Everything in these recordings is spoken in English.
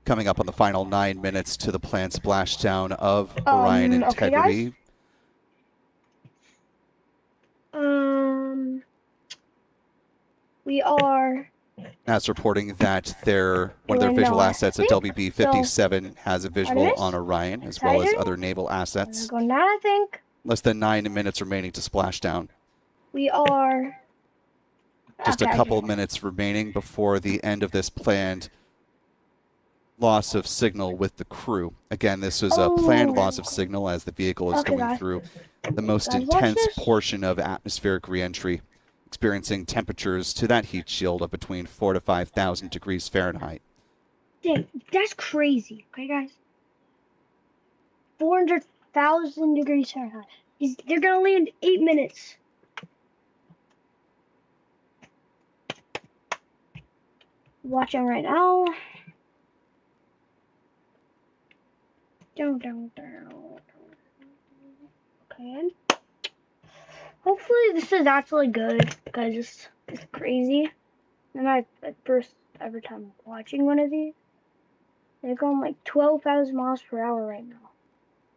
Coming up on the final 9 minutes to the planned splashdown of Orion Integrity. Okay, we are... As reporting that one of their visual assets, a WB-57, has a visual Artemis? on Orion, as well as other naval assets. Going down, I think. Less than 9 minutes remaining to splashdown. We are... Just a couple minutes remaining before the end of this planned loss of signal with the crew. Again, this was a planned loss of signal as the vehicle is going through the most intense portion of atmospheric reentry, experiencing temperatures to that heat shield of between 4,000 to 5,000 degrees Fahrenheit. Dang, that's crazy. Okay, guys. 400,000 degrees Fahrenheit. They're going to land 8 minutes. Watching right now. Down. Okay. Hopefully this is actually good because it's crazy. And I first every time watching one of these, they're going like 12,000 miles per hour right now.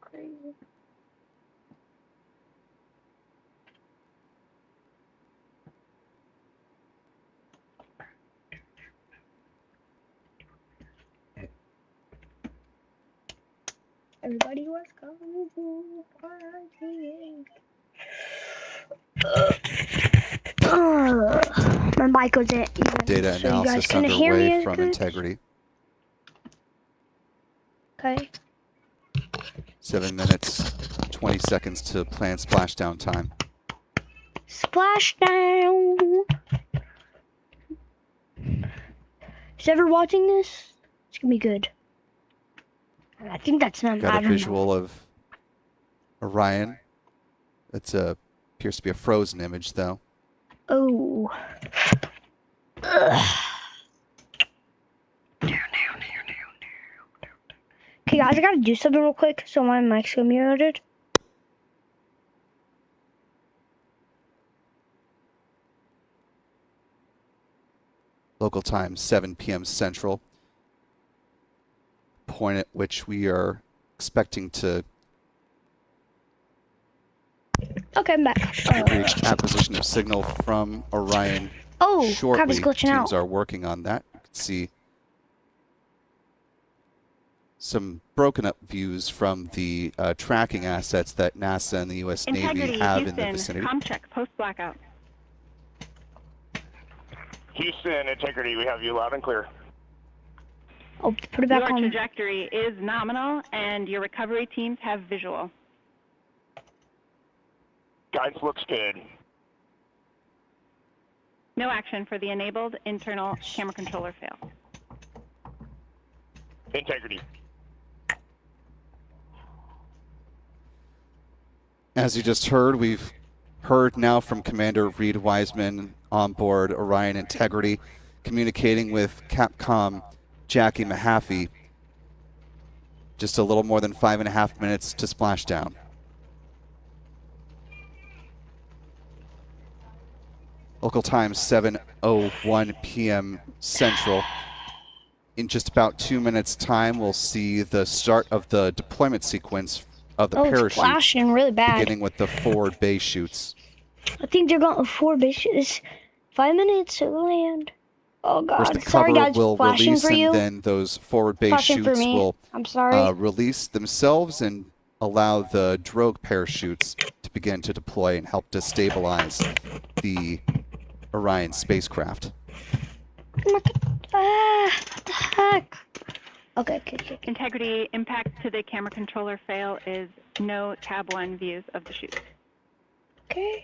Crazy. Everybody was coming to party. My mic was in. Data analysis underway from Integrity. Okay. 7 minutes, 20 seconds to planned splashdown time. Splashdown. Is ever watching this? It's gonna be good. I think that's not. Got a visual of Orion. It's appears to be a frozen image, though. Oh. Okay, guys, I gotta do something real quick, so my mic's gonna be muted. Local time, 7 p.m. Central. Point at which we are expecting to I'm back. reach acquisition of signal from Orion. Shortly. Crap is glitching out. Teams are working on that. You can see some broken up views from the tracking assets that NASA and the U.S. Navy have in the vicinity. Check, post blackout. Houston, Integrity, we have you loud and clear. Oh, put it back on. Your trajectory is nominal, and your recovery teams have visual. Guidance looks good. No action for the enabled internal camera controller fail. Integrity. As you just heard, we've heard now from Commander Reed Wiseman on board Orion Integrity, communicating with Capcom Jackie Mahaffey. Just a little more than 5.5 minutes to splashdown. Local time 7:01 p.m. Central. In just about 2 minutes' time, we'll see the start of the deployment sequence of the parachutes. It's flashing really bad. Beginning with the forward base chutes. I think they're going forward base chutes. 5 minutes to land. Oh God! First, the Sorry, cover guys, will flashing release, for you. and then those forward base Flashing chutes will I'm sorry. release themselves and allow the drogue parachutes to begin to deploy and help to stabilize the Orion spacecraft. What the heck? Okay. Integrity impact to the camera controller fail is no tab 1 views of the chute. Okay.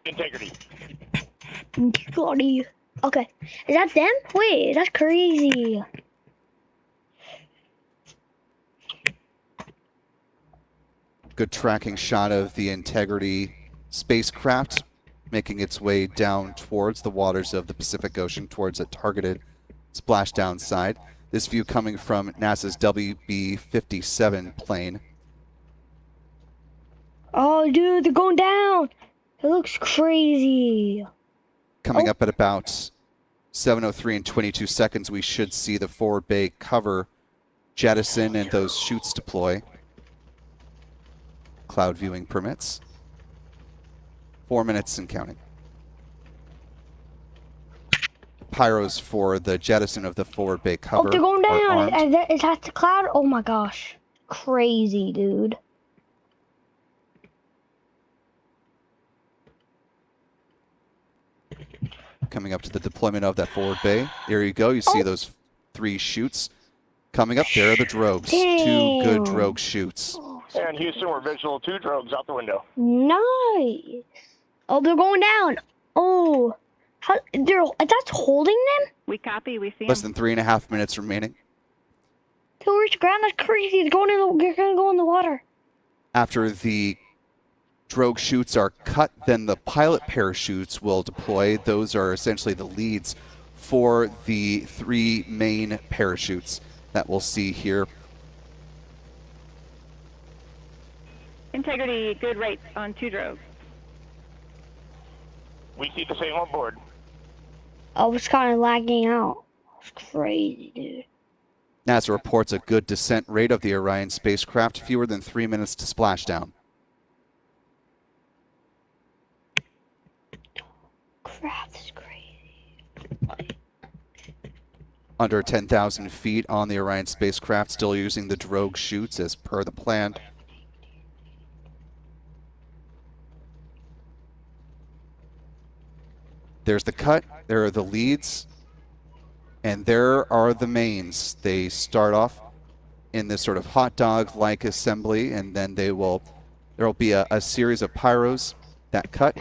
Integrity. Okay. Is that them? Wait, that's crazy. Good tracking shot of the Integrity spacecraft making its way down towards the waters of the Pacific Ocean, towards a targeted splashdown side. This view coming from NASA's WB-57 plane. Oh, dude, they're going down. It looks crazy. Coming up at about 7:03 and 22 seconds, we should see the forward bay cover jettison and those chutes deploy. Cloud viewing permits. 4 minutes and counting. Pyros for the jettison of the forward bay cover. Oh, they're going are down. armed. Is that the cloud? Oh my gosh. Crazy, dude. Coming up to the deployment of that forward bay. There you go. You see those 3 chutes coming up. There are the drogues. Damn. 2 good drogue chutes. And Houston, we're visual 2 drogues out the window. Nice. Oh, they're going down. Oh, that's holding them? We copy. We see Less them. than 3.5 minutes remaining. They'll reach the ground. That's crazy. They're gonna go in the water. After the drogue chutes are cut, then the pilot parachutes will deploy. Those are essentially the leads for the 3 main parachutes that we'll see here. Integrity, good rates on 2 drogues. We see the same on board. I was kind of lagging out. It's crazy, dude. NASA reports a good descent rate of the Orion spacecraft, fewer than 3 minutes to splashdown. Crap, this is crazy. Under 10,000 feet on the Orion spacecraft, still using the drogue chutes as per the plan. There's the cut, there are the leads, and there are the mains. They start off in this sort of hot dog-like assembly, and then there'll be a series of pyros that cut,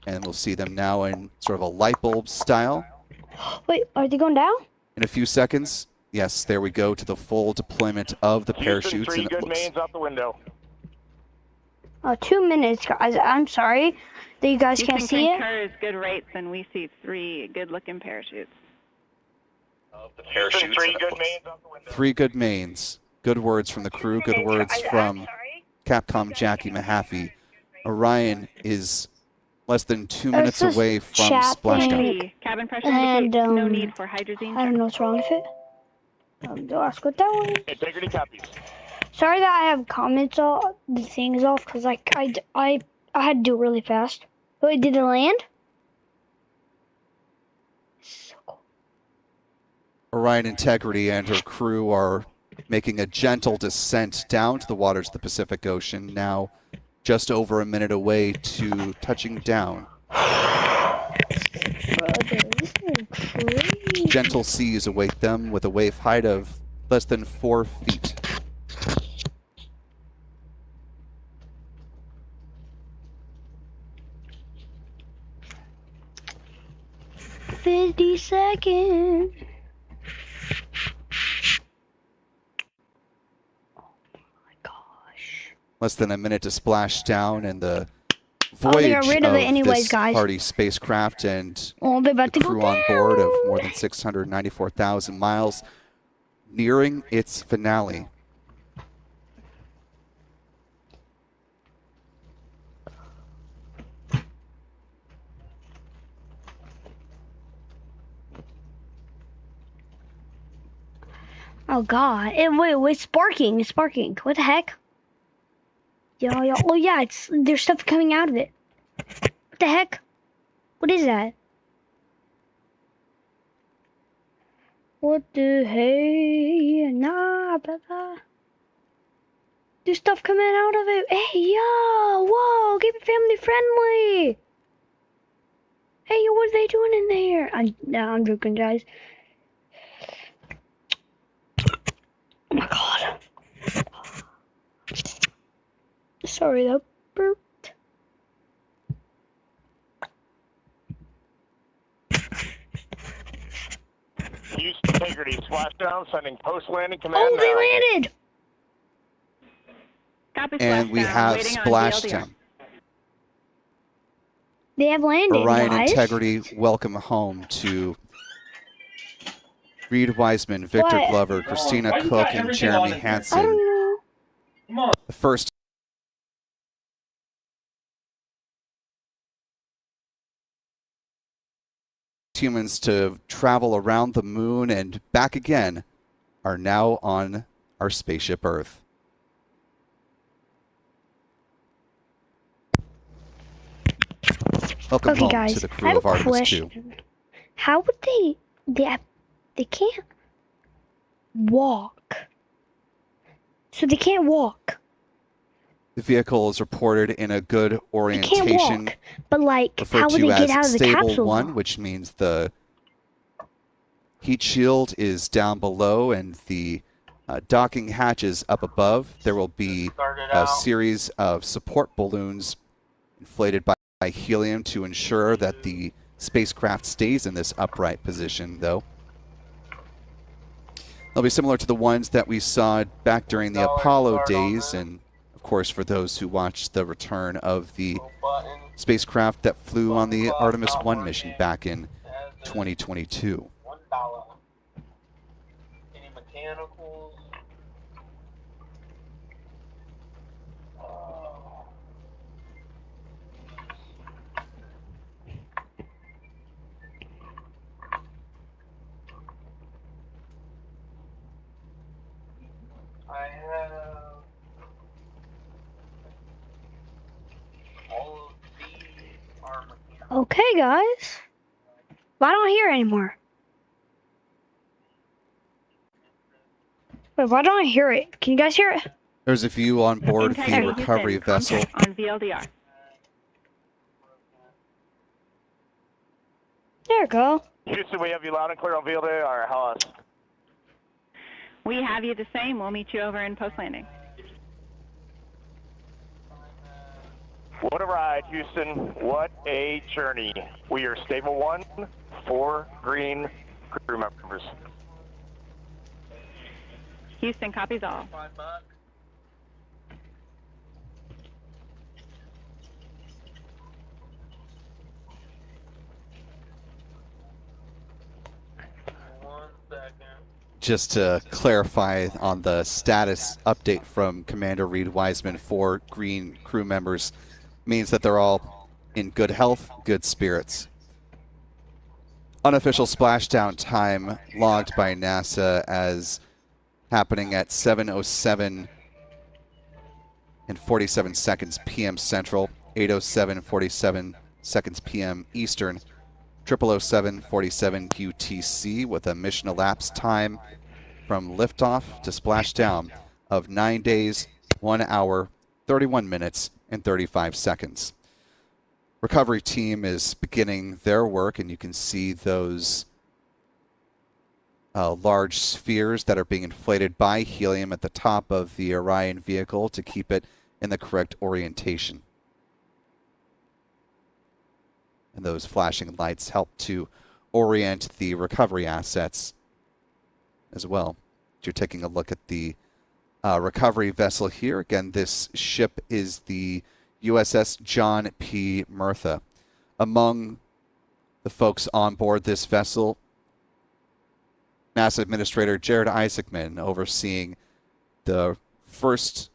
and we'll see them now in sort of a light bulb style. Wait, are they going down? In a few seconds, yes, there we go to the full deployment of the parachutes. Houston, 3 and good mains out the window. 2 minutes, guys. I'm sorry that you guys can't see it. concurs good rates, and we see 3 good-looking parachutes. Houston, 3 good mains out the window. 3 good mains. Good words from the crew. Good words from Capcom Jackie Mahaffey. Orion is less than 2 minutes just away from chat splashdown. thing. Cabin pressure And, indicates no need for hydrazine. I don't know what's wrong with it. They'll ask what that was. Integrity copies. Sorry that I have comments off, the things off, because I had to do it really fast. Wait, did it land? So cool. Orion Integrity and her crew are making a gentle descent down to the waters of the Pacific Ocean, now just over a minute away to touching down. Brother, this is crazy. Gentle seas await them with a wave height of less than 4 feet. Seconds. Oh my gosh. Less than a minute to splash down, and the they voyage got rid of it anyways, this guys. hardy spacecraft and Oh, they're about the to go crew on down. board of more than 694,000 miles, nearing its finale. Oh god. Wait, it's sparking. It's sparking. What the heck? Yo. Oh yeah, there's stuff coming out of it. What the heck? What is that? What the hey? Nah, brother. There's stuff coming out of it. Hey, yo, whoa, keep it family friendly. Hey, yo, what are they doing in there? I'm joking, guys. Oh my god. Sorry, that burped. Houston Integrity, splashdown, sending post-landing command Oh, now. they landed! Copy And we splashdown, have waiting on splashdown. They have landed, Orion guys. Integrity, welcome home to Reed Wiseman, Victor What? Glover, Christina Why you Cook, got and everything Jeremy on it? I Hansen. don't know. Come on. The first first humans to travel around the moon and back again are now on our spaceship Earth. Welcome Okay, home guys, to the I crew have of a Artemis 2. question. How would they can't walk. So they can't walk. The vehicle is reported in a good They orientation, can't walk. But like, referred how would to they get as out of the stable capsule? 1, though? which means the heat shield is down below and the docking hatch is up above. There will be a series of support balloons inflated by helium to ensure that the spacecraft stays in this upright position, though. They'll be similar to the ones that we saw back during the Apollo days, and of course for those who watched the return of the spacecraft that flew on the Artemis 1 mission back in 2022. $1. Any mechanicals? I have all of these are mechanical. Okay, guys. Well, I don't hear anymore. Wait, why don't I hear it? Can you guys hear it? There's a view on board the Integrity recovery Houston, vessel. contact on VLDR. There we go. Houston, we have you loud and clear on VLDR, or Hollis. We have you the same. We'll meet you over in post-landing. What a ride, Houston. What a journey. We are stable 1, 4 green crew members. Houston, copies all. $5. One second. Just to clarify on the status update from Commander Reed Wiseman for green crew members, means that they're all in good health, good spirits. Unofficial splashdown time logged by NASA as happening at 7:07 and 47 seconds p.m. Central, 8:07 47 seconds p.m. Eastern, 00:07:47 UTC, with a mission elapsed time from liftoff to splashdown of 9 days, 1 hour, 31 minutes, and 35 seconds. Recovery team is beginning their work, and you can see those large spheres that are being inflated by helium at the top of the Orion vehicle to keep it in the correct orientation. And those flashing lights help to orient the recovery assets as well. You're taking a look at the recovery vessel here. Again, this ship is the USS John P. Murtha. Among the folks on board this vessel, NASA Administrator Jared Isaacman, overseeing the first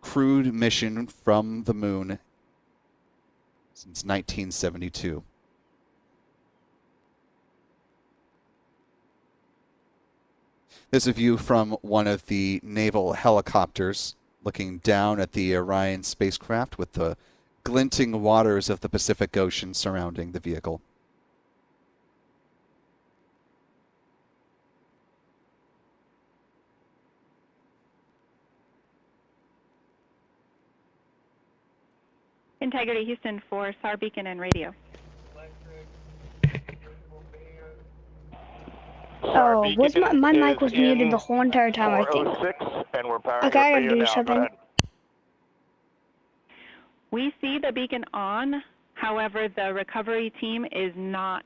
crewed mission from the moon since 1972. This is a view from one of the naval helicopters looking down at the Orion spacecraft with the glinting waters of the Pacific Ocean surrounding the vehicle. Integrity Houston for SAR beacon and radio. Oh, was my mic was muted the whole entire time, I think. 406, and we're powering Okay, I gotta radio do now. Go something. ahead. We see the beacon on. However, the recovery team is not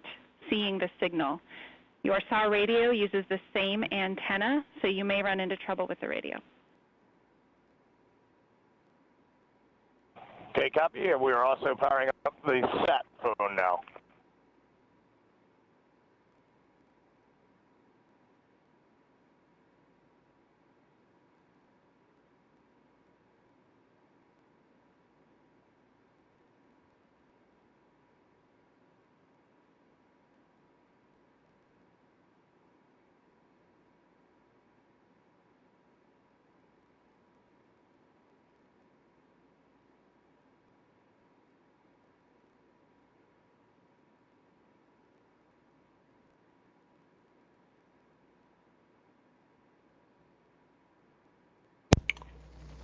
seeing the signal. Your SAR radio uses the same antenna, so you may run into trouble with the radio. Okay, copy. And we are also powering up the sat phone now.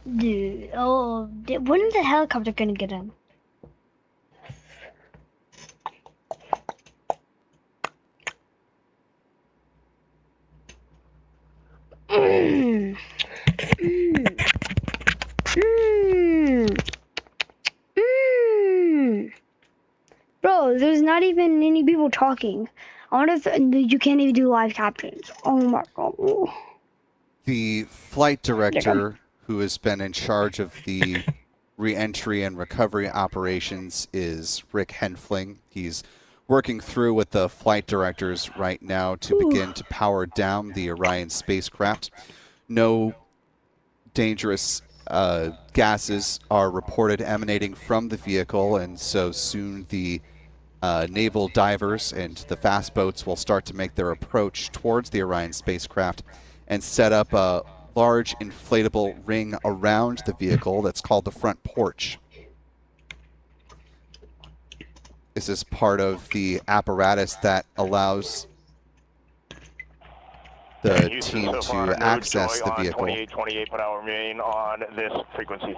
Dude, when is the helicopter gonna get in? Mm. Mm. Mm. Mm. Bro, there's not even any people talking. I wonder if you can't even do live captions. Oh my god. The flight director, who has been in charge of the re-entry and recovery operations, is Rick Henfling. He's working through with the flight directors right now to begin to power down the Orion spacecraft. No dangerous gases are reported emanating from the vehicle, and so soon the naval divers and the fast boats will start to make their approach towards the Orion spacecraft and set up a large inflatable ring around the vehicle that's called the front porch. This is part of the apparatus that allows the team so far, to no access joy the on vehicle. 2828, but I'll remain on this frequency.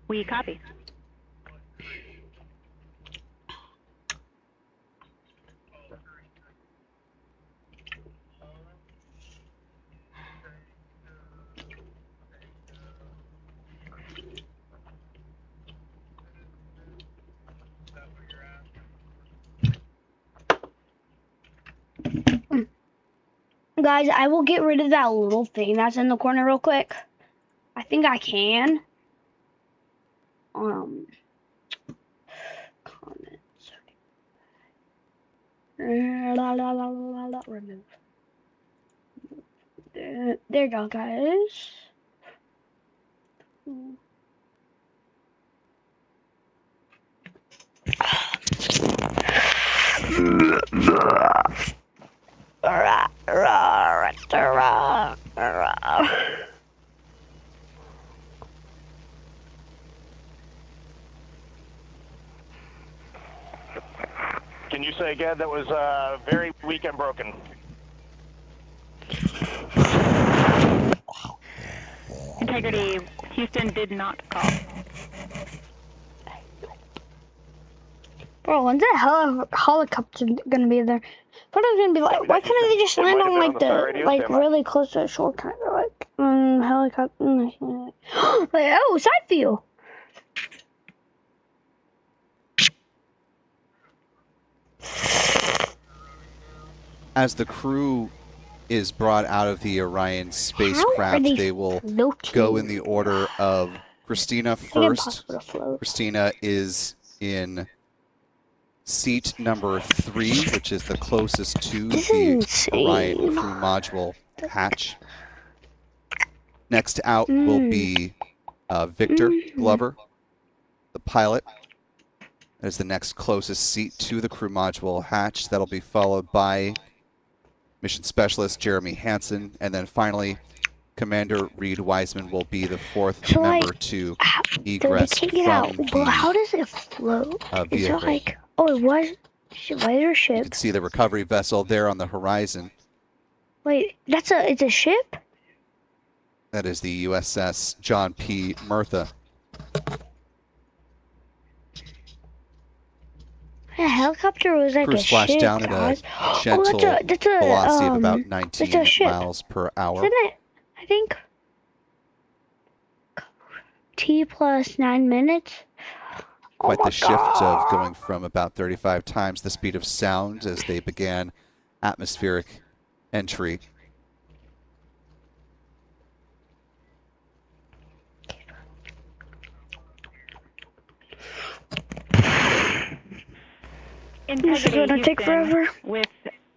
We copy. Guys, I will get rid of that little thing that's in the corner real quick. I think I can. Comments. Remove. There you go, guys. Can you say again? That was very weak and broken. Integrity, Houston did not call. Bro, when's that helicopter gonna be there? But I was gonna be like, why can't they just land on like really close to the shore, kind of like helicopter? Like, oh, side view. As the crew is brought out of the Orion spacecraft, they will go in the order of Christina first. Christina is in seat number 3, which is the closest to the Orion crew module hatch. Next out will be Victor Glover, the pilot. That is the next closest seat to the crew module hatch. That'll be followed by Mission Specialist Jeremy Hansen, and then finally Commander Reed Wiseman will be the 4th member to egress from the how does it float? Is it vehicle. like, oh, it was laser ship? You can see the recovery vessel there on the horizon. Wait, it's a ship? That is the USS John P. Murtha. A helicopter was like Crew a splashed ship, down guys. at a gentle that's a velocity of about 19 miles per hour. Isn't it? I think T plus 9 minutes. Quite the shift of going from about 35 times the speed of sound as they began atmospheric entry. Integrity, Houston, with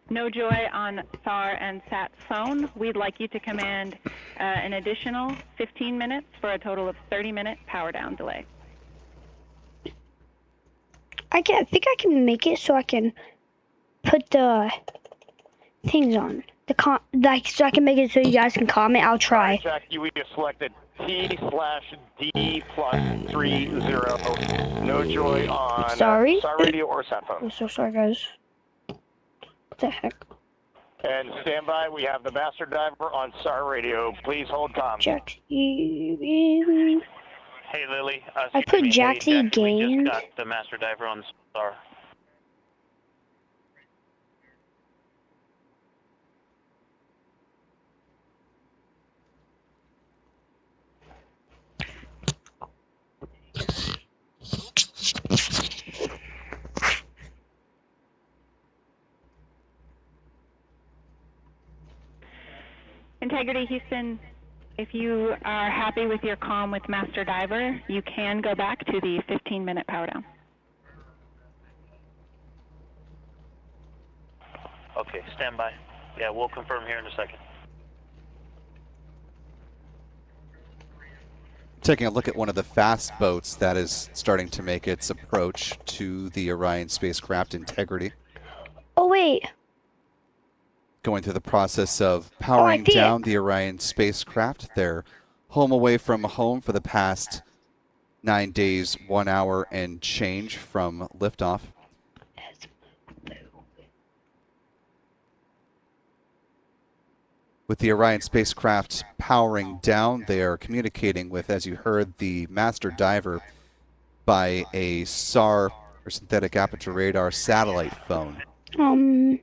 no joy on SAR and SAT phone, we'd like you to command an additional 15 minutes for a total of 30-minute power down delay. I think I can make it so I can put the things on so I can make it so you guys can comment. I'll try. Jack, you have selected T/D plus 30. No joy on Sorry? SAR radio or sat phone. I'm so sorry, guys. What the heck? And stand by. We have the master diver on SAR radio. Please hold comm. Jaxie. Hey, Lily. I put Jaxie We again. just got the master diver on SAR. Integrity Houston, if you are happy with your comm with Master Diver, you can go back to the 15-minute power down. Okay, stand by. Yeah, we'll confirm here in a second. Taking a look at one of the fast boats that is starting to make its approach to the Orion spacecraft, Integrity. Oh, wait. Going through the process of powering down the Orion spacecraft. They're home away from home for the past 9 days, 1 hour and change from liftoff. With the Orion spacecraft powering down, they are communicating with, as you heard, the master diver by a SAR, or synthetic aperture radar, satellite phone. And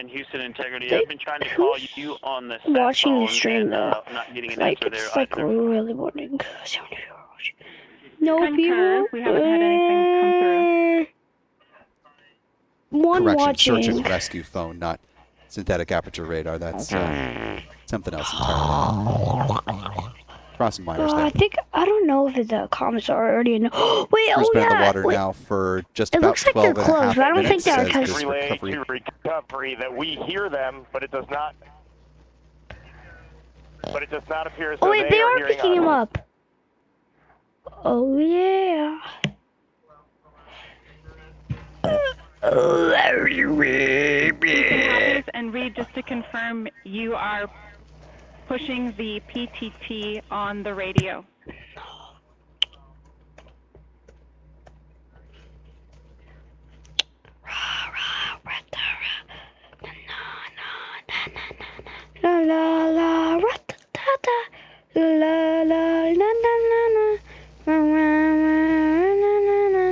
Houston Integrity, I've been trying to call you on the sat watching phone the stream and, though. not getting an Like answer it's there like either. really boring. So many people watching. No Concur. people. We haven't had anything come through. One Correction, watching. search and rescue phone, not synthetic aperture radar. That's something else entirely. Crossing wires there. I don't know if the comments are already in. Wait, Crew's been in the water wait. now for just It about looks like they're 12 and a half close, but I don't think minutes they're as because this Relay recovery. to recovery that we hear them, but it does not. But it does not appear as though Oh wait, they are hearing picking us. him up. Oh yeah. And Reed, just to confirm, you are pushing the PTT on the radio. La la la, ra ta ta ta, la la la la la la, la la la la la.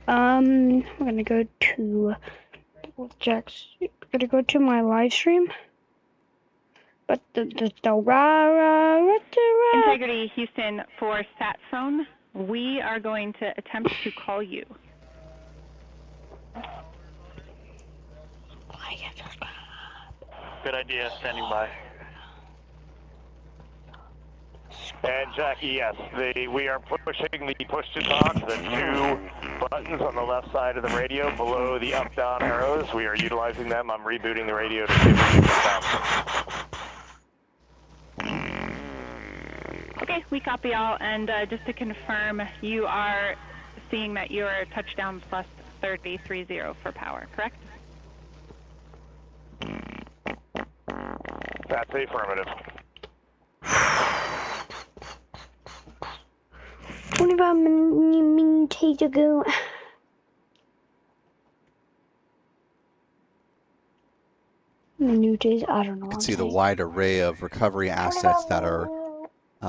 We're gonna go to Jack's. We're gonna go to my live stream. But the ra ra ra ra. Integrity Houston, for sat phone, we are going to attempt to call you. Good idea, standing by. And Jackie, yes, we are pushing the push to talk, the two buttons on the left side of the radio below the up-down arrows. We are utilizing them. I'm rebooting the radio to see if we can sound. Okay, we copy all, and just to confirm, you are seeing that you are touchdown plus 3030 for power, correct? That's the affirmative. 25 minutes ago. Minutes, I don't know. You can see the wide array of recovery assets that are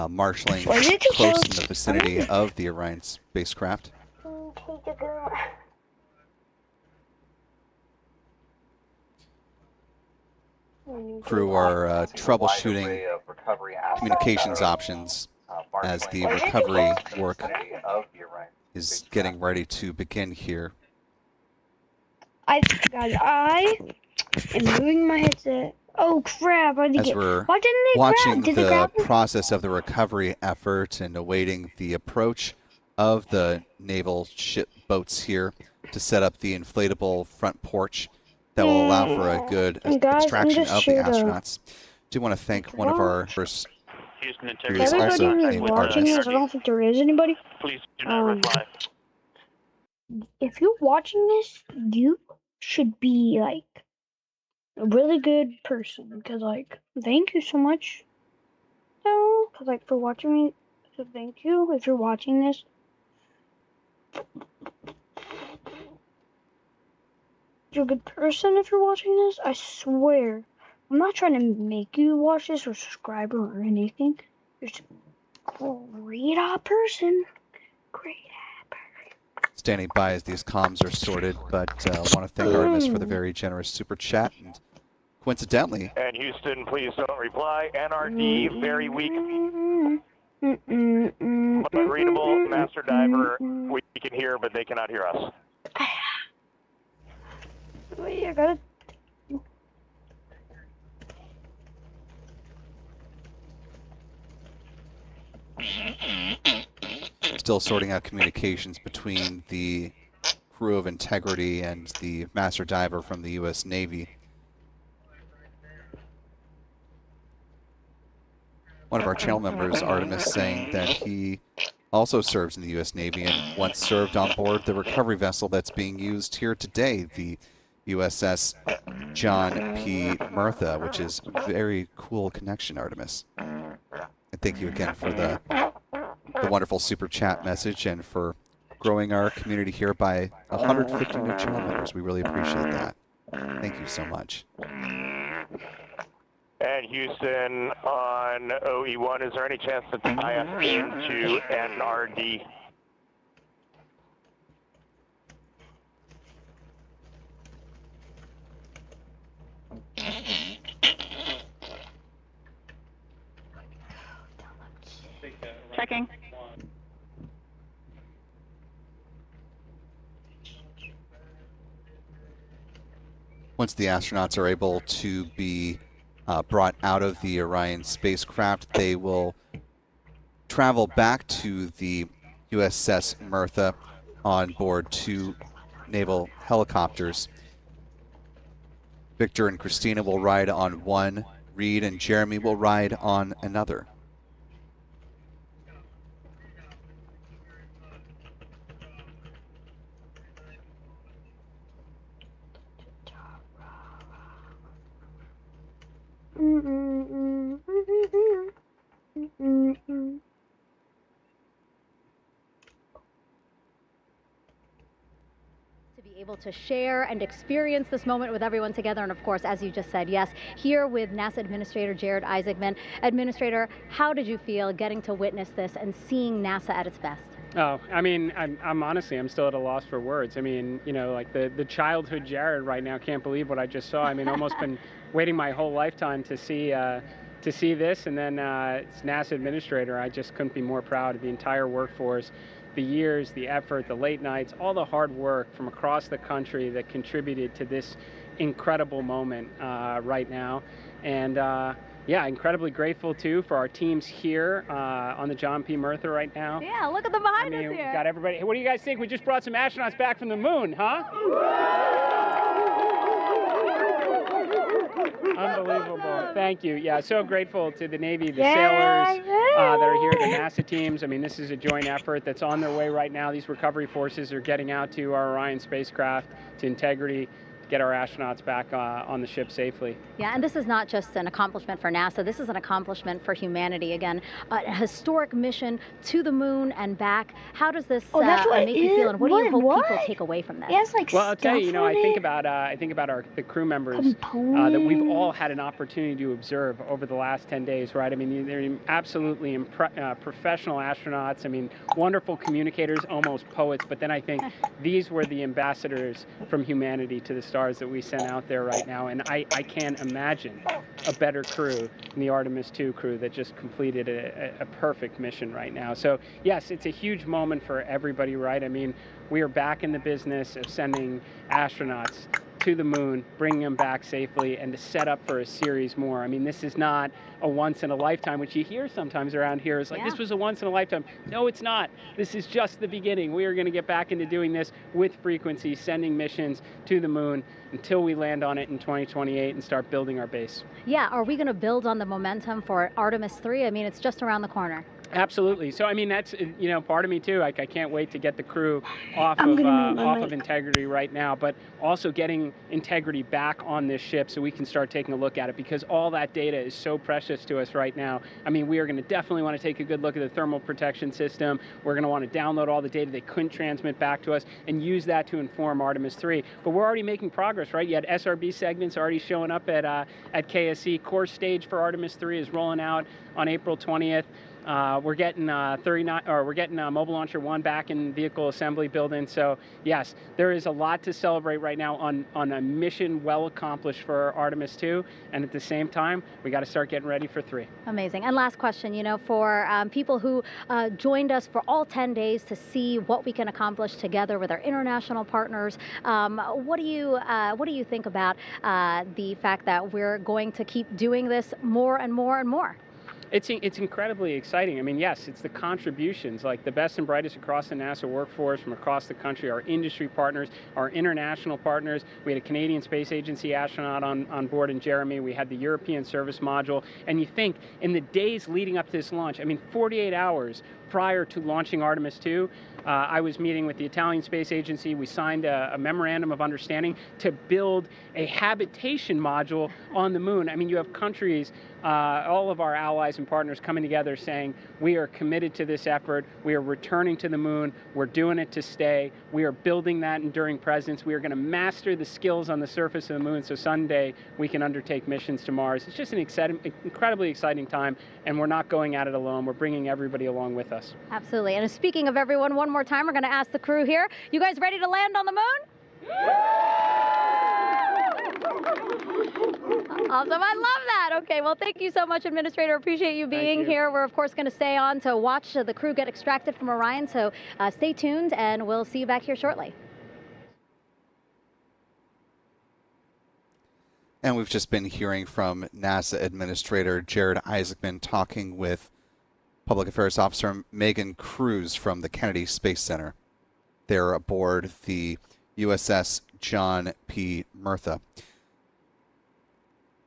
marshaling Was it too close close? in the vicinity of the Orion spacecraft. Crew are troubleshooting communications options as the recovery work is getting ready to begin here. Guys, I am moving my headset. Oh crap! As we're Why didn't they watching grab? Did they the grab? process of the recovery effort and awaiting the approach of the naval ship boats here to set up the inflatable front porch that will allow for a good Guys, I'm extraction just of the here to- astronauts. Do want to thank one of our first Houston He Integrity. was Everybody also who's named watching Artemis. this, I don't think there is anybody. Please do not reply. If you're watching this, you should be like a really good person because like thank you so much. No, because like for watching me, so thank you if you're watching this. You're a good person if you're watching this. I swear. I'm not trying to make you watch this or subscribe or anything. You're just a great person. Great. Standing by as these comms are sorted, but want to thank Artemis for the very generous super chat. And coincidentally, And Houston, please don't reply. NRD, very weak, but readable. Master Diver, we can hear, but they cannot hear us. Wait, I gotta. still sorting out communications between the crew of Integrity and the master diver from the U.S. Navy. One of our channel members, Artemis, saying that he also serves in the U.S. Navy and once served on board the recovery vessel that's being used here today, the USS John P. Murtha, which is a very cool connection, Artemis. And thank you again for the wonderful super chat message and for growing our community here by 150 new channel members. We really appreciate that. Thank you so much. And Houston on OE1, is there any chance to tie us into NRD? Checking. Once the astronauts are able to be brought out of the Orion spacecraft, they will travel back to the USS Murtha on board 2 naval helicopters. Victor and Christina will ride on one, Reed and Jeremy will ride on another. To be able to share and experience this moment with everyone together. And of course, as you just said, yes, here with NASA Administrator Jared Isaacman. Administrator, how did you feel getting to witness this and seeing NASA at its best? Oh, I mean, I'm honestly, I'm still at a loss for words. I mean, you know, like the childhood Jared right now can't believe what I just saw. I mean, almost been waiting my whole lifetime to see this, and then it's NASA Administrator. I just couldn't be more proud of the entire workforce, the years, the effort, the late nights, all the hard work from across the country that contributed to this incredible moment right now. And yeah, incredibly grateful too for our teams here on the John P. Murtha right now. Yeah, look at them behind us We here. got everybody. Hey, what do you guys think? We just brought some astronauts back from the moon, huh? Unbelievable. Thank you. Yeah, so grateful to the Navy, the sailors that are here, the NASA teams. I mean, this is a joint effort that's on their way right now. These recovery forces are getting out to our Orion spacecraft, to Integrity, get our astronauts back on the ship safely. Yeah, and this is not just an accomplishment for NASA. This is an accomplishment for humanity. Again, a historic mission to the moon and back. How does this make you feel, and what do you hope people take away from this? Yes, like well, I'll tell you, you know, I think it. about the crew members that we've all had an opportunity to observe over the last 10 days, right? I mean, they're absolutely professional astronauts. I mean, wonderful communicators, almost poets. But then I think these were the ambassadors from humanity to the stars that we sent out there right now, and I can't imagine a better crew than the Artemis II crew that just completed a perfect mission right now. So yes, it's a huge moment for everybody, right? I mean, we are back in the business of sending astronauts to the moon, bringing them back safely, and to set up for a series more. I mean, this is not a once in a lifetime, which you hear sometimes around here. It's like, this was a once in a lifetime. No, it's not. This is just the beginning. We are going to get back into doing this with frequency, sending missions to the moon until we land on it in 2028 and start building our base. Yeah, are we going to build on the momentum for Artemis 3? I mean, it's just around the corner. Absolutely. So I mean, that's part of me too. Like, I can't wait to get the crew off of Integrity right now, but also getting Integrity back on this ship so we can start taking a look at it, because all that data is so precious to us right now. I mean, we are going to definitely want to take a good look at the thermal protection system. We're going to want to download all the data they couldn't transmit back to us and use that to inform Artemis 3. But we're already making progress, right? You had SRB segments already showing up at KSC. Core stage for Artemis 3 is rolling out on April 20th. We're getting Mobile Launcher 1 back in vehicle assembly building. So yes, there is a lot to celebrate right now on a mission well accomplished for Artemis 2, and at the same time, we got to start getting ready for 3. Amazing. And last question, for people who joined us for all 10 days to see what we can accomplish together with our international partners, what do you think about the fact that we're going to keep doing this more and more and more? It's incredibly exciting. I mean, yes, it's the contributions, like the best and brightest across the NASA workforce from across the country, our industry partners, our international partners. We had a Canadian Space Agency astronaut on board in Jeremy. We had the European Service Module. And you think, in the days leading up to this launch, I mean, 48 hours prior to launching Artemis 2, I was meeting with the Italian Space Agency. We signed a memorandum of understanding to build a habitation module on the moon. I mean, you have countries, all of our allies and partners coming together saying, we are committed to this effort. We are returning to the moon. We're doing it to stay. We are building that enduring presence. We are going to master the skills on the surface of the moon so someday we can undertake missions to Mars. It's just an incredibly exciting time, and we're not going at it alone. We're bringing everybody along with us. Absolutely. And speaking of everyone, one more time, we're going to ask the crew here, you guys ready to land on the moon? Awesome. I love that. Okay, well, thank you so much, Administrator. Appreciate you being here. We're, of course, going to stay on to watch the crew get extracted from Orion, so stay tuned, and we'll see you back here shortly. And we've just been hearing from NASA Administrator Jared Isaacman talking with Public Affairs Officer Megan Cruz from the Kennedy Space Center. They're aboard the USS John P. Murtha.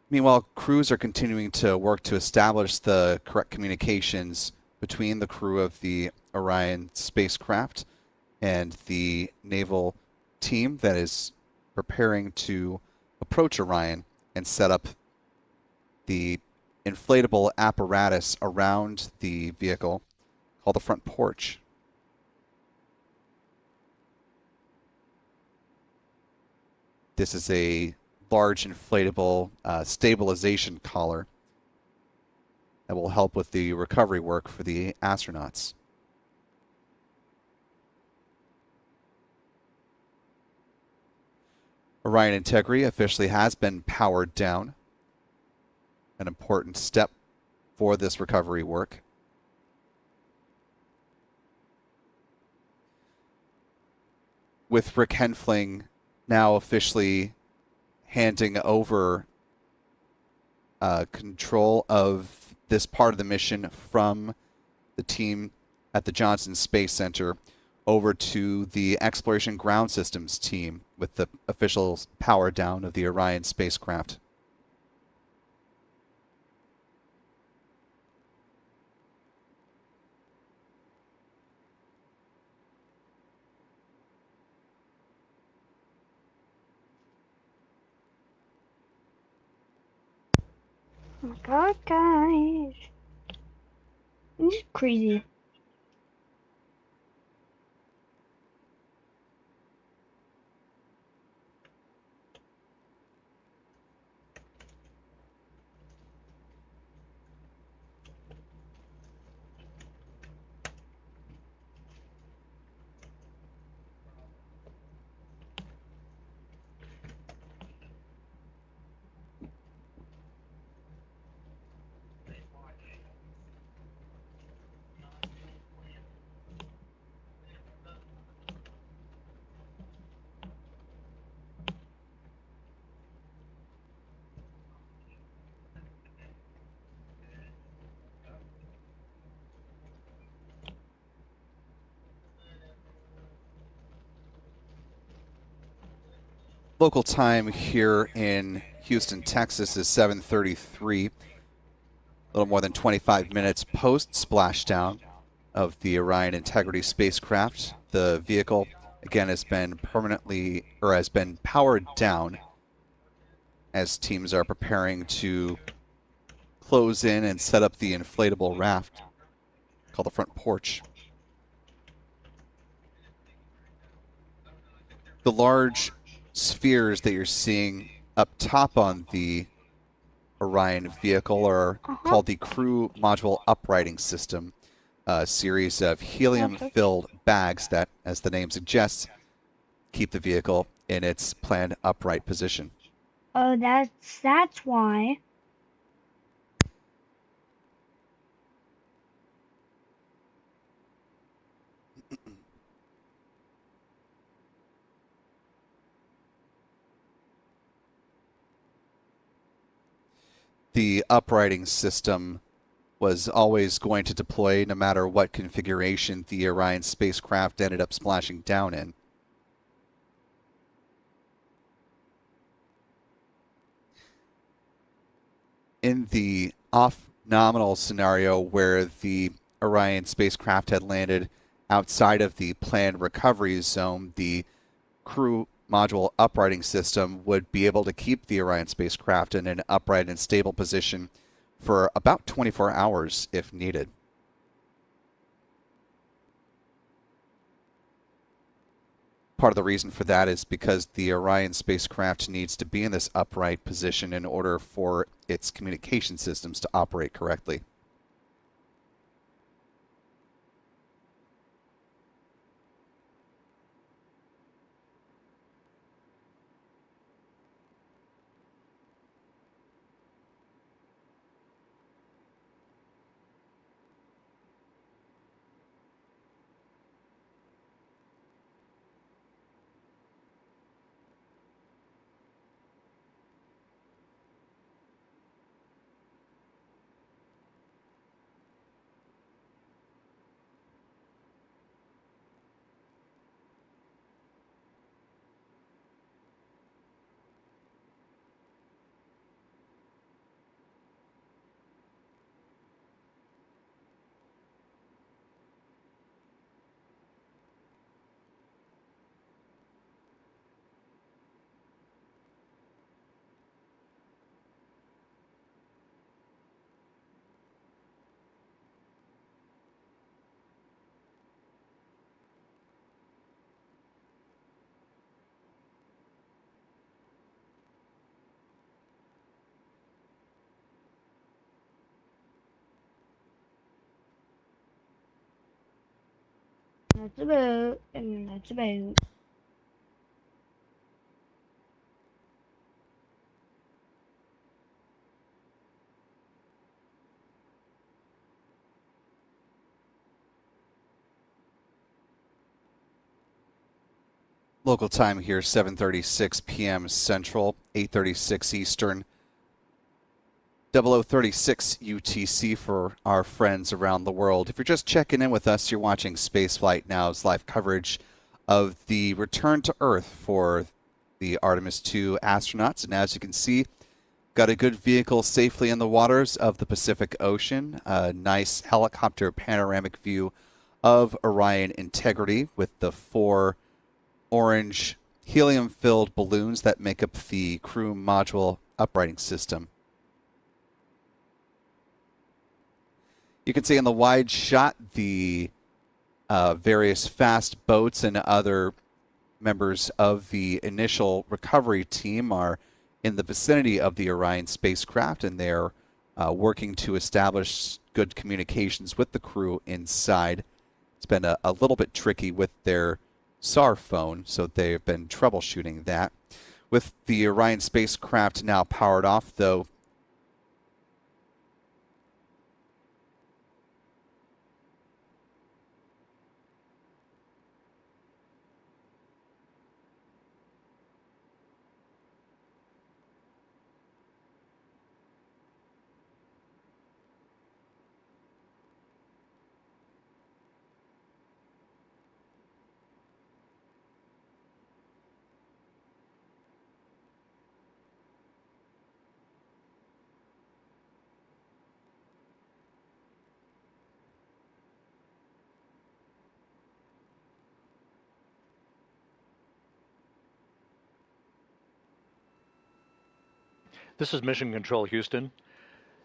Meanwhile, crews are continuing to work to establish the correct communications between the crew of the Orion spacecraft and the naval team that is preparing to approach Orion and set up the inflatable apparatus around the vehicle called the front porch. This is a large inflatable stabilization collar that will help with the recovery work for the astronauts. Orion Integrity officially has been powered down, an important step for this recovery work. With Rick Henfling now officially handing over control of this part of the mission from the team at the Johnson Space Center over to the Exploration Ground Systems team with the official power down of the Orion spacecraft. Oh my god, guys. This is crazy. Local time here in Houston, Texas is 7:33. A little more than 25 minutes post splashdown of the Orion Integrity spacecraft. The vehicle, again, has been powered down as teams are preparing to close in and set up the inflatable raft called the front porch. The large spheres that you're seeing up top on the Orion vehicle are called the Crew Module Uprighting System, a series of helium-filled bags that, as the name suggests, keep the vehicle in its planned upright position. Oh, that's why. The uprighting system was always going to deploy no matter what configuration the Orion spacecraft ended up splashing down in. In the off-nominal scenario where the Orion spacecraft had landed outside of the planned recovery zone, the Crew Module Uprighting System would be able to keep the Orion spacecraft in an upright and stable position for about 24 hours if needed. Part of the reason for that is because the Orion spacecraft needs to be in this upright position in order for its communication systems to operate correctly. That's a boat, and that's a boat. Local time here, 7:36 p.m. Central, 8:36 Eastern, 0036 UTC for our friends around the world. If you're just checking in with us, you're watching Spaceflight Now's live coverage of the return to Earth for the Artemis 2 astronauts. And as you can see, got a good vehicle safely in the waters of the Pacific Ocean. A nice helicopter panoramic view of Orion Integrity with the 4 orange helium-filled balloons that make up the Crew Module Uprighting System. You can see in the wide shot the various fast boats and other members of the initial recovery team are in the vicinity of the Orion spacecraft, and they're working to establish good communications with the crew inside. It's been a little bit tricky with their SAR phone, so they've been troubleshooting that. With the Orion spacecraft now powered off, though, This is Mission Control Houston.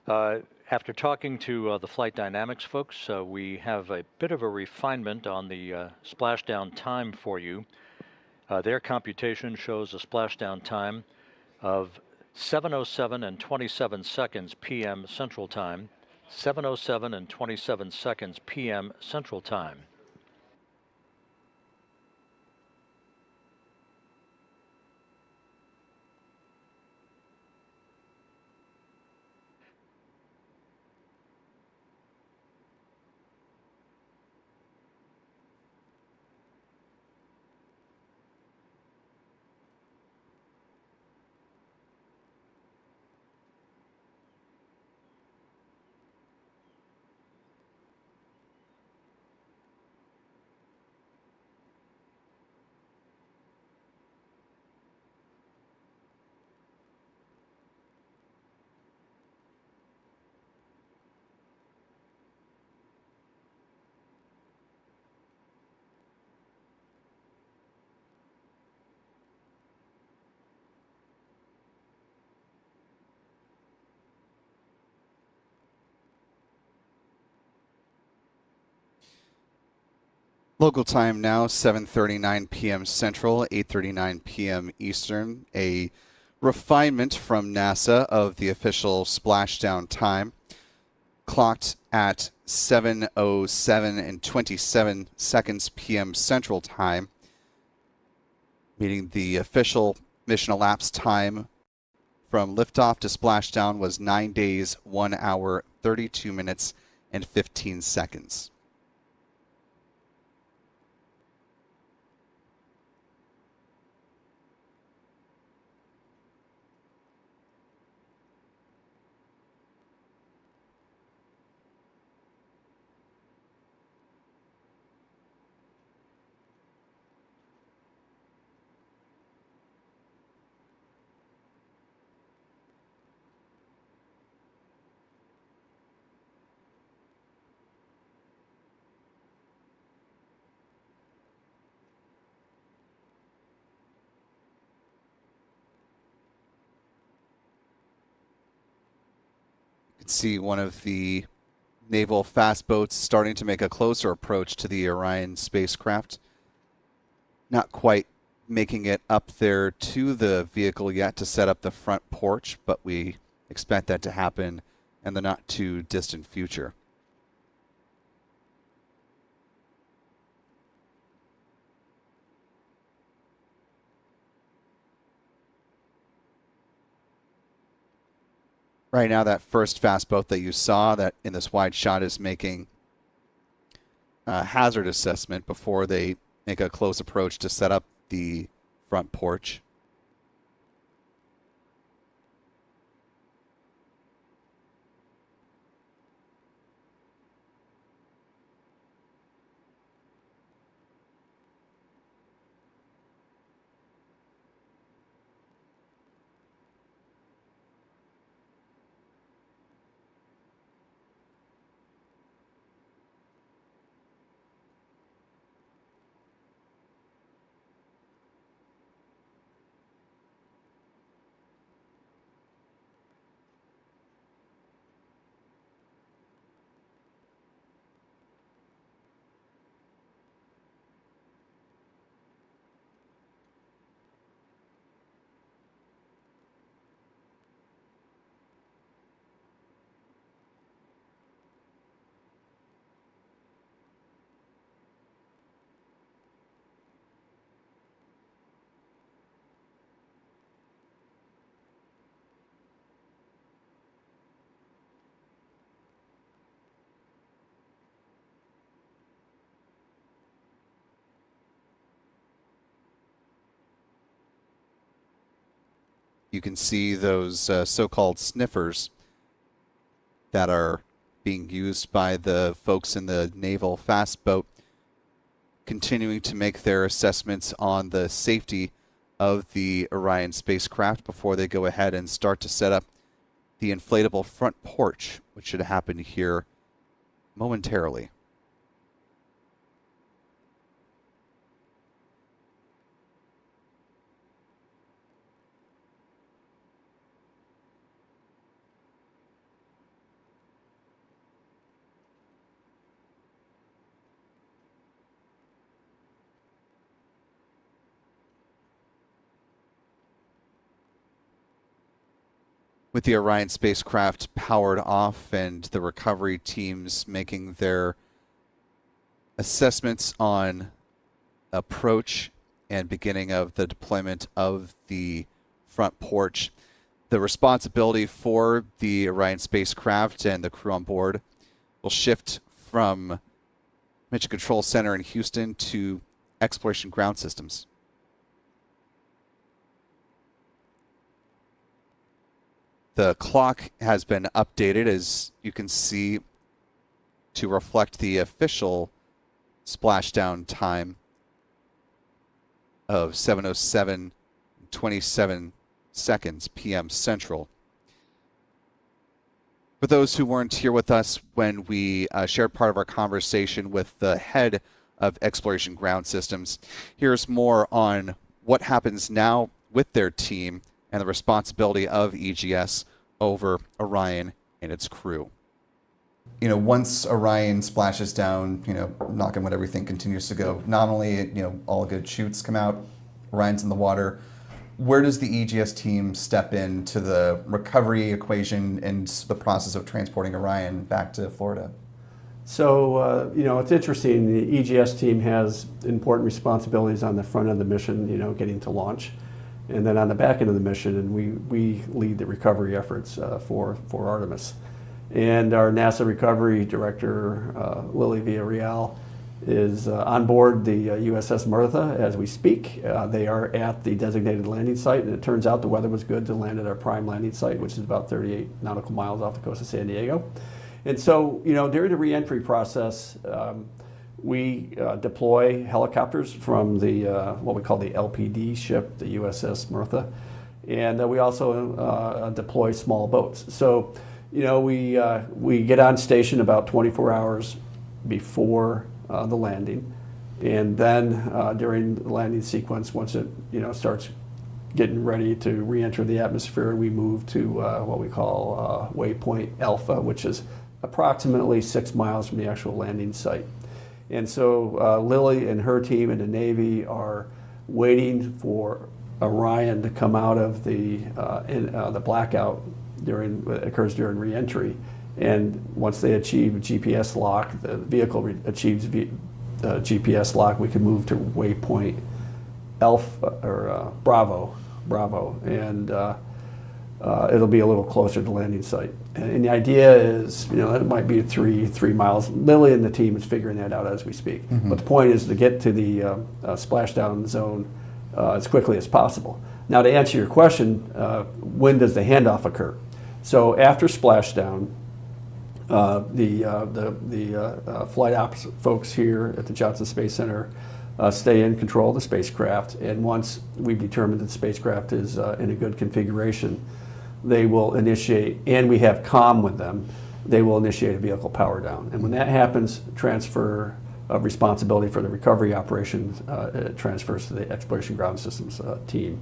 After talking to the flight dynamics folks, we have a bit of a refinement on the splashdown time for you. Their computation shows a splashdown time of 7:07 and 27 seconds p.m. Central Time, 7:07 and 27 seconds p.m. Central Time. Local time now, 7:39 p.m. Central, 8:39 p.m. Eastern. A refinement from NASA of the official splashdown time, clocked at 7:07 and 27 seconds p.m. Central Time, meaning the official mission elapsed time from liftoff to splashdown was 9 days, 1 hour, 32 minutes, and 15 seconds. See one of the naval fast boats starting to make a closer approach to the Orion spacecraft. Not quite making it up there to the vehicle yet to set up the front porch, but we expect that to happen in the not too distant future. Right now, that first fast boat that you saw that in this wide shot is making a hazard assessment before they make a close approach to set up the front porch. You can see those so-called sniffers that are being used by the folks in the naval fast boat, continuing to make their assessments on the safety of the Orion spacecraft before they go ahead and start to set up the inflatable front porch, which should happen here momentarily. with the Orion spacecraft powered off and the recovery teams making their assessments on approach and beginning of the deployment of the front porch, the responsibility for the Orion spacecraft and the crew on board will shift from Mission Control Center in Houston to Exploration Ground Systems. The clock has been updated, as you can see, to reflect the official splashdown time of 7:07:27 p.m. Central. For those who weren't here with us when we shared part of our conversation with the head of Exploration Ground Systems, here's more on what happens now with their team and the responsibility of EGS over Orion and its crew. You know, once Orion splashes down, knock on wood, everything continues to go. Nominally, all good chutes come out, Orion's in the water. Where does the EGS team step into the recovery equation and the process of transporting Orion back to Florida? So, it's interesting. The EGS team has important responsibilities on the front end of the mission, getting to launch. And then on the back end of the mission, and we lead the recovery efforts for Artemis. And our NASA recovery director, Lily Villarreal, is on board the USS Martha as we speak. They are at the designated landing site, and it turns out the weather was good to land at our prime landing site, which is about 38 nautical miles off the coast of San Diego. And so, during the reentry process, we deploy helicopters from the what we call the LPD ship, the USS Martha, and we also deploy small boats. So, we get on station about 24 hours before the landing, and then during the landing sequence, once it starts getting ready to re-enter the atmosphere, we move to what we call waypoint Alpha, which is approximately 6 miles from the actual landing site. And so Lily and her team in the Navy are waiting for Orion to come out of the blackout occurs during re-entry. And once they achieve GPS lock, the vehicle achieves GPS lock, we can move to waypoint Alpha or Bravo, and it'll be a little closer to landing site. And the idea is, it might be three miles. Lily and the team is figuring that out as we speak. Mm-hmm. But the point is to get to the splashdown zone as quickly as possible. Now, to answer your question, when does the handoff occur? So after splashdown, the flight ops folks here at the Johnson Space Center stay in control of the spacecraft, and once we've determined that the spacecraft is in a good configuration, they will initiate, and we have comm with them, they will initiate a vehicle power down. And when that happens, transfer of responsibility for the recovery operation transfers to the Exploration Ground Systems team,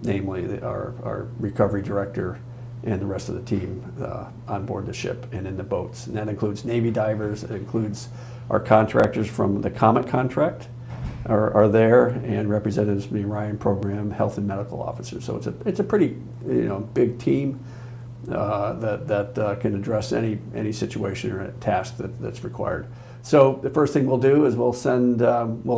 namely our recovery director and the rest of the team on board the ship and in the boats. And that includes Navy divers, it includes our contractors from the Comet contract are there, and representatives from the Orion program, health and medical officers. So it's a pretty big team that can address any situation or task that's required. So the first thing we'll do is we'll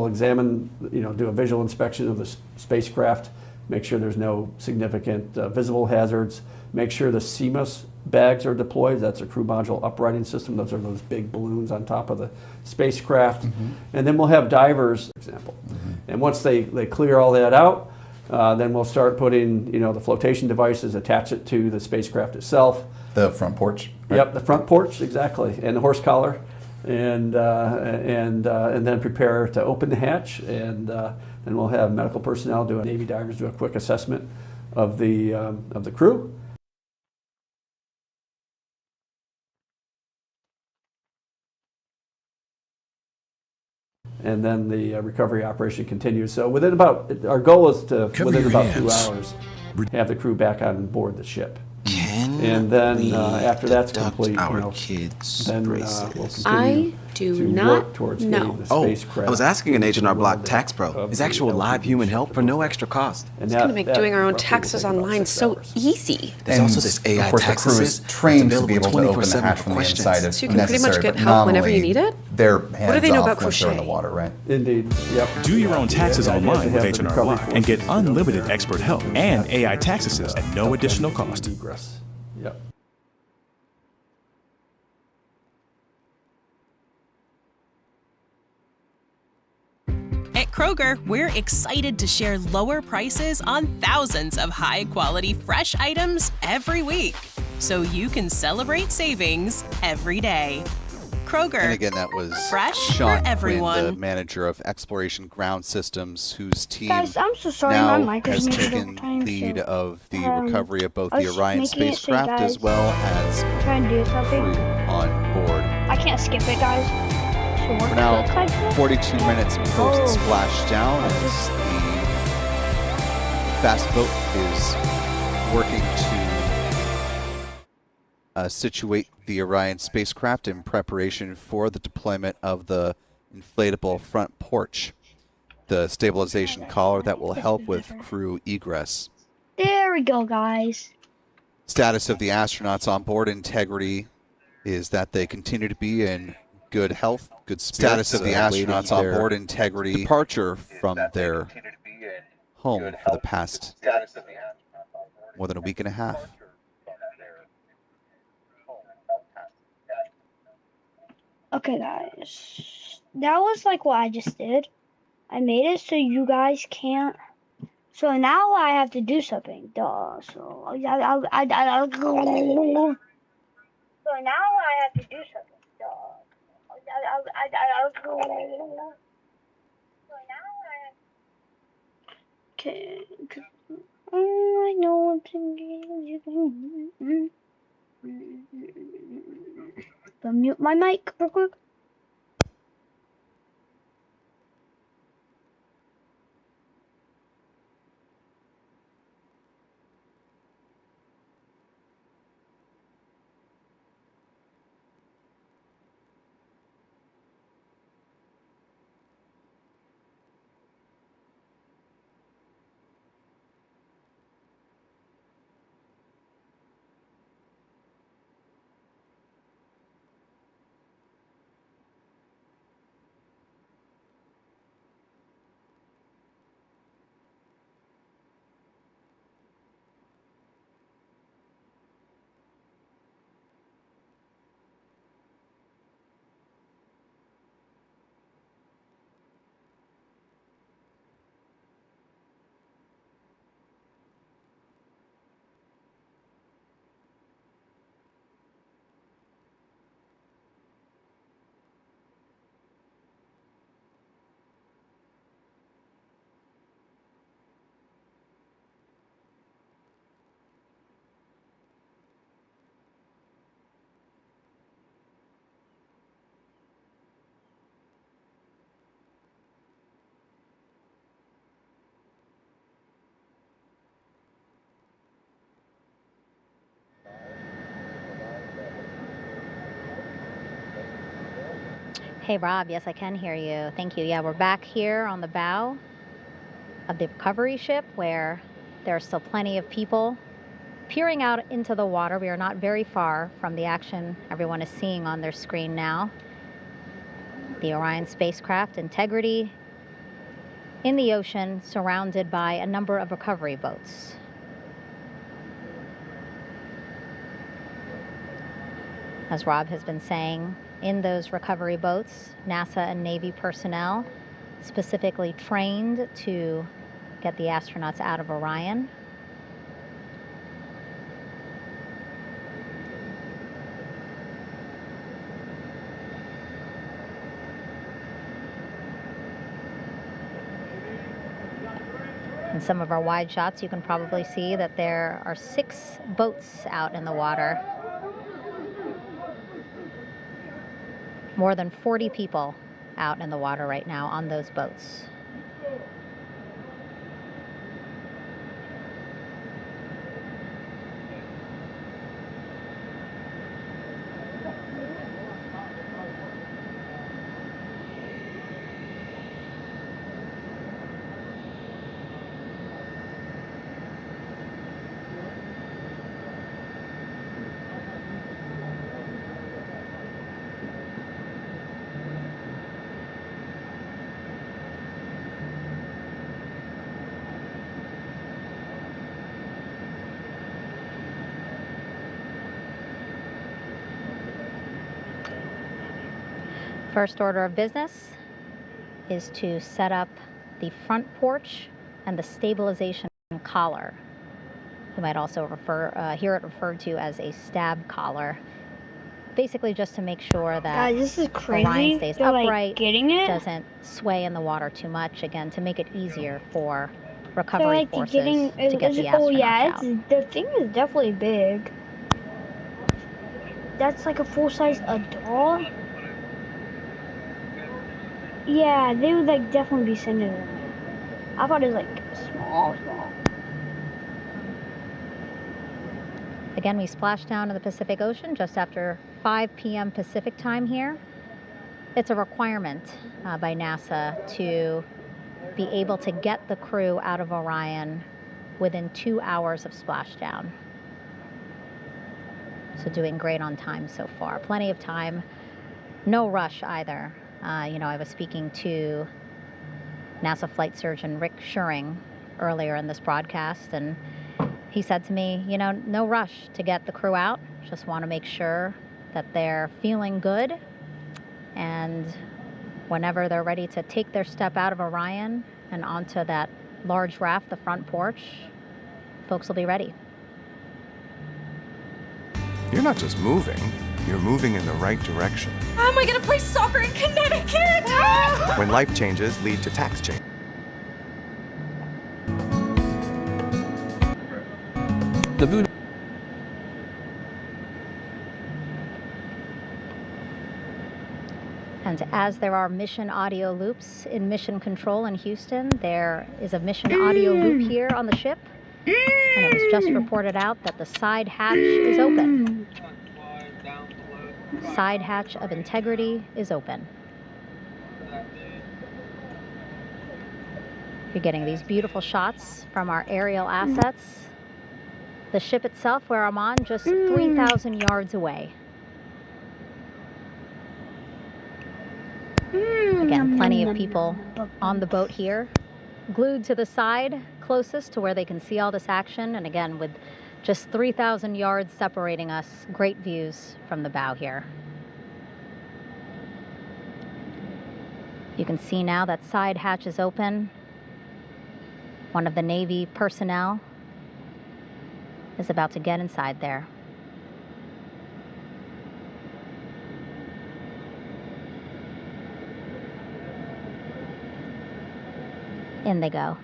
examine, do a visual inspection of the spacecraft, make sure there's no significant visible hazards, make sure the CMOS bags are deployed. That's a crew module uprighting system. Those are those big balloons on top of the spacecraft. Mm-hmm. And then we'll have divers, for example. Mm-hmm. And once they clear all that out, then we'll start putting, the flotation devices, attach it to the spacecraft itself. The front porch? Right? Yep, the front porch, exactly. And the horse collar. And then prepare to open the hatch. And then we'll have medical personnel Navy divers do a quick assessment of the crew. And then the recovery operation continues. So our goal is to, within about 2 hours, have the crew back on board the ship. Can And then we after that's deduct complete, our then kids' we'll braces? continue I do to not work towards know. getting the Oh, spacecraft. I was asking an into agent our the block orbit tax pro. of Is the actual live LTV human help shuttle for no program. extra cost. And It's going to make doing our own roughly will taxes take about online 6 so hours. easy. There's And also this AI of course, the tax crew is assist. trained to be able to open the 24/7 hatch for from the questions. inside if So you can pretty much necessary, get but help whenever you nominally, need it? they're What do they know hands-off about once they're in the crochet? water, right? Indeed, yep. Do your own taxes Yeah, online they with have the H&R recovery Block and get forces to unlimited go expert to help the and hatch AI tax assist at no additional cost. Egress. Yep. At Kroger, we're excited to share lower prices on thousands of high-quality fresh items every week, so you can celebrate savings every day. Kroger, And again, that was fresh Sean for everyone. Quinn, the manager of Exploration Ground Systems, whose team Guys, I'm so sorry, now my mic has is muted taken all the time, lead so, of the recovery of both I the was Orion making it so you spacecraft as guys well as trying to do something. crew on board. I can't skip it, guys. So We're work now looks like this. 42 minutes post splashdown as the fast boat is working to situate the Orion spacecraft in preparation for the deployment of the inflatable front porch, the stabilization collar that will help with crew egress. There we go, guys. Status of the astronauts on board integrity is that they continue to be in good health, good spirits. Status of the astronauts on board integrity departure from their home for the past more than a week and a half. Okay, guys. That was like what I just did. I made it so you guys can't. So now I have to do something. Duh. So so now I have to do something. Duh. Okay. I know what to do. Mute my mic real quick. Hey, Rob. Yes, I can hear you. Thank you. Yeah, we're back here on the bow of the recovery ship where there are still plenty of people peering out into the water. We are not very far from the action everyone is seeing on their screen now. The Orion spacecraft integrity in the ocean, surrounded by a number of recovery boats. As Rob has been saying, in those recovery boats, NASA and Navy personnel specifically trained to get the astronauts out of Orion. In some of our wide shots, you can probably see that there are 6 boats out in the water. More than 40 people out in the water right now on those boats. First order of business is to set up the front porch and the stabilization collar. You might also hear it referred to as a stab collar. Basically just to make sure that Guys, this is crazy. Orion stays They're, upright, like, getting it. doesn't sway in the water too much, again, to make it easier for recovery So, like, forces to get the astronauts out. the thing is definitely big. That's like a full-size adult. Yeah, they would like definitely be sending it. I thought it was like small. Again, we splashed down in the Pacific Ocean just after 5 p.m. Pacific time here. It's a requirement by NASA to be able to get the crew out of Orion within 2 hours of splashdown. So doing great on time so far. Plenty of time. No rush either. I was speaking to NASA flight surgeon Rick Schuring earlier in this broadcast, and he said to me, no rush to get the crew out. Just want to make sure that they're feeling good, and whenever they're ready to take their step out of Orion and onto that large raft, the front porch, folks will be ready. You're not just moving, you're moving in the right direction. How am I gonna play soccer in Connecticut? When life changes lead to tax change. The moon. And as there are mission audio loops in Mission Control in Houston, there is a mission audio loop here on the ship. And it was just reported out that the side hatch is open. Side hatch of integrity is open. You're getting these beautiful shots from our aerial assets. The ship itself, where I'm on, just 3,000 yards away. Again, plenty of people on the boat here, glued to the side closest to where they can see all this action. And again, with just 3,000 yards separating us, great views from the bow here. You can see now that side hatch is open. One of the Navy personnel is about to get inside there. In they go.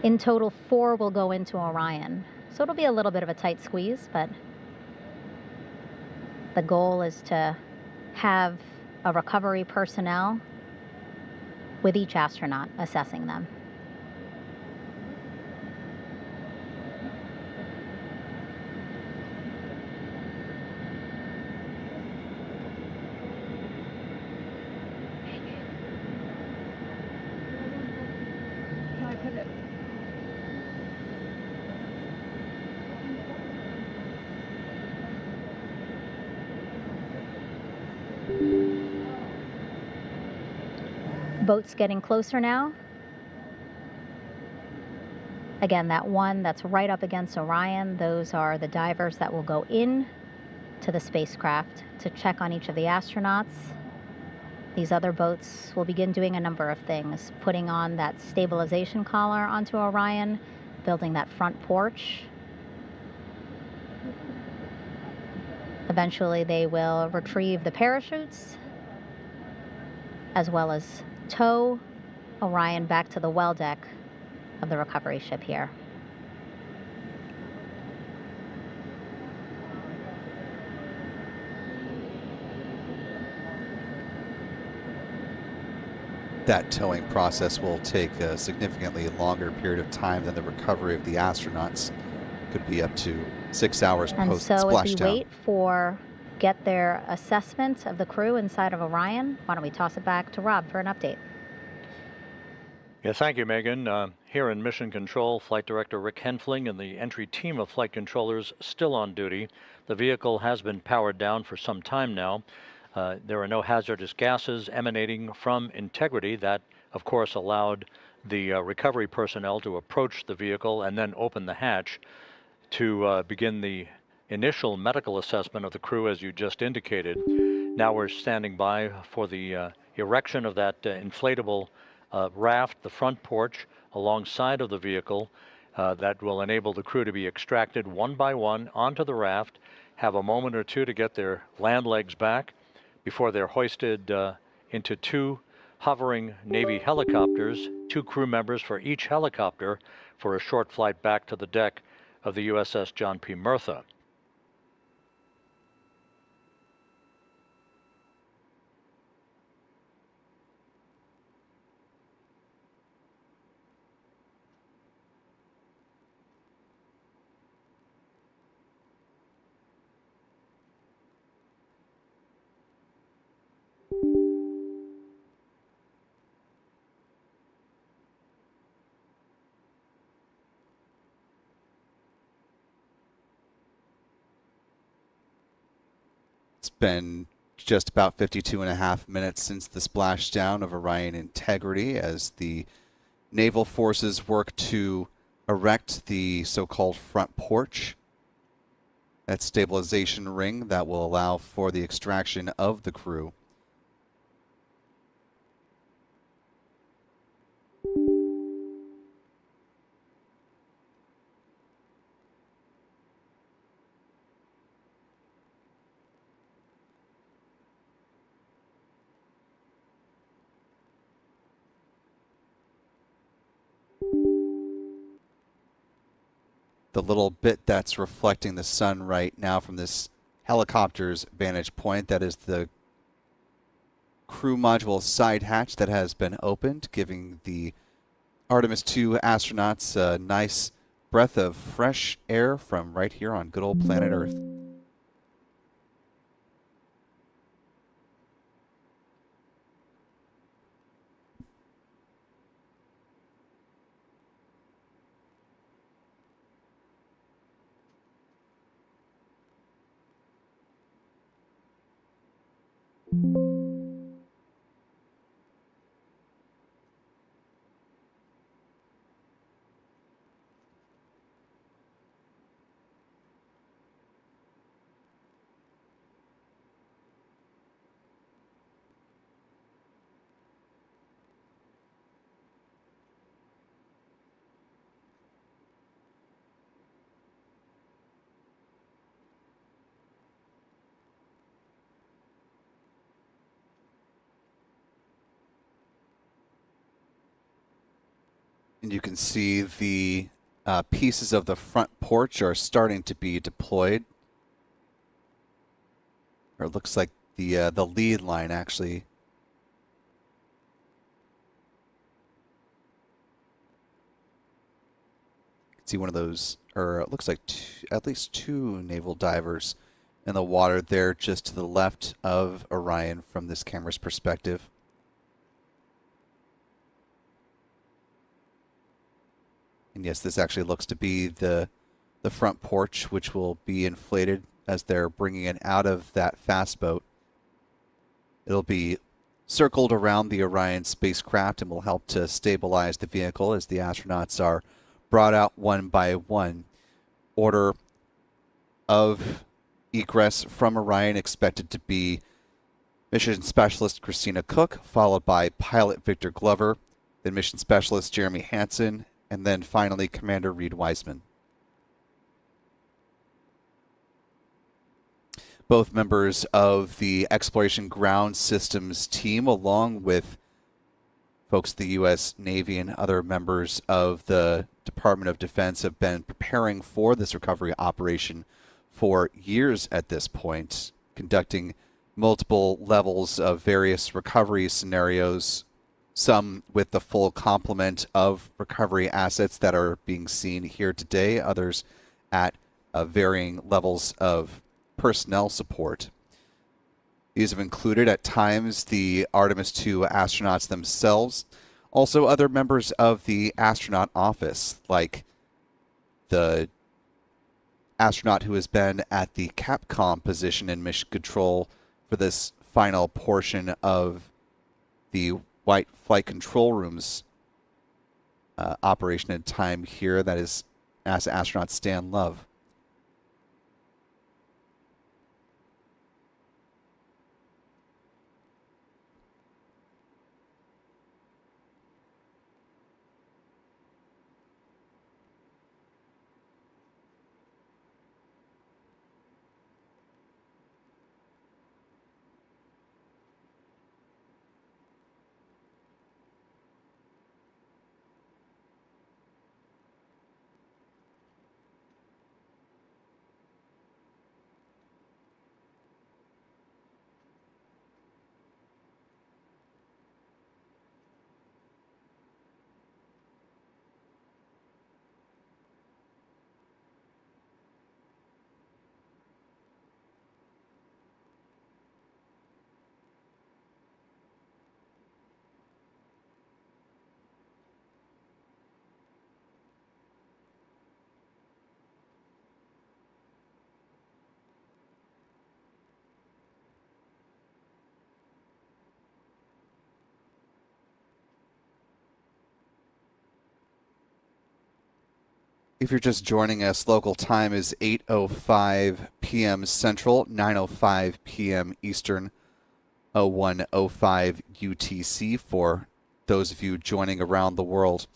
In total, 4 will go into Orion. So it'll be a little bit of a tight squeeze, but the goal is to have a recovery personnel with each astronaut assessing them. Boats getting closer now. Again, that one that's right up against Orion, those are the divers that will go in to the spacecraft to check on each of the astronauts. These other boats will begin doing a number of things, putting on that stabilization collar onto Orion, building that front porch. Eventually, they will retrieve the parachutes, as well as tow Orion back to the well deck of the recovery ship here. That towing process will take a significantly longer period of time than the recovery of the astronauts. Could be up to 6 hours post splashdown. And so as we wait for get their assessment of the crew inside of Orion, why don't we toss it back to Rob for an update? Yeah, thank you, Megan. Here in Mission Control, Flight Director Rick Henfling and the entry team of flight controllers still on duty. The vehicle has been powered down for some time now. There are no hazardous gases emanating from integrity. That, of course, allowed the recovery personnel to approach the vehicle and then open the hatch to begin the initial medical assessment of the crew, as you just indicated. Now we're standing by for the erection of that inflatable raft, the front porch, alongside of the vehicle that will enable the crew to be extracted one by one onto the raft, have a moment or two to get their land legs back before they're hoisted into 2 hovering Navy helicopters, 2 crew members for each helicopter, for a short flight back to the deck of the USS John P. Murtha. It's been just about 52.5 minutes since the splashdown of Orion Integrity as the naval forces work to erect the so-called front porch, that stabilization ring that will allow for the extraction of the crew. The little bit that's reflecting the sun right now from this helicopter's vantage point, that is the crew module side hatch that has been opened, giving the Artemis II astronauts a nice breath of fresh air from right here on good old planet Earth. And you can see the pieces of the front porch are starting to be deployed. Or it looks like the lead line actually. See one of those, or it looks like at least 2 naval divers in the water there just to the left of Orion from this camera's perspective. And yes, this actually looks to be the front porch, which will be inflated as they're bringing it out of that fast boat. It'll be circled around the Orion spacecraft and will help to stabilize the vehicle as the astronauts are brought out one by one. Order of egress from Orion expected to be Mission Specialist Christina Cook, followed by Pilot Victor Glover, then Mission Specialist Jeremy Hansen, and then finally Commander Reed Wiseman. Both members of the Exploration Ground Systems team, along with folks at the U.S. Navy and other members of the Department of Defense, have been preparing for this recovery operation for years at this point, conducting multiple levels of various recovery scenarios, some with the full complement of recovery assets that are being seen here today, others at varying levels of personnel support. These have included at times the Artemis II astronauts themselves, also other members of the astronaut office, like the astronaut who has been at the Capcom position in mission control for this final portion of the White Flight Control Room's operation and time here. That is NASA astronaut Stan Love. If you're just joining us, local time is 8:05 p.m. Central, 9:05 p.m. Eastern, 01:05 UTC for those of you joining around the world.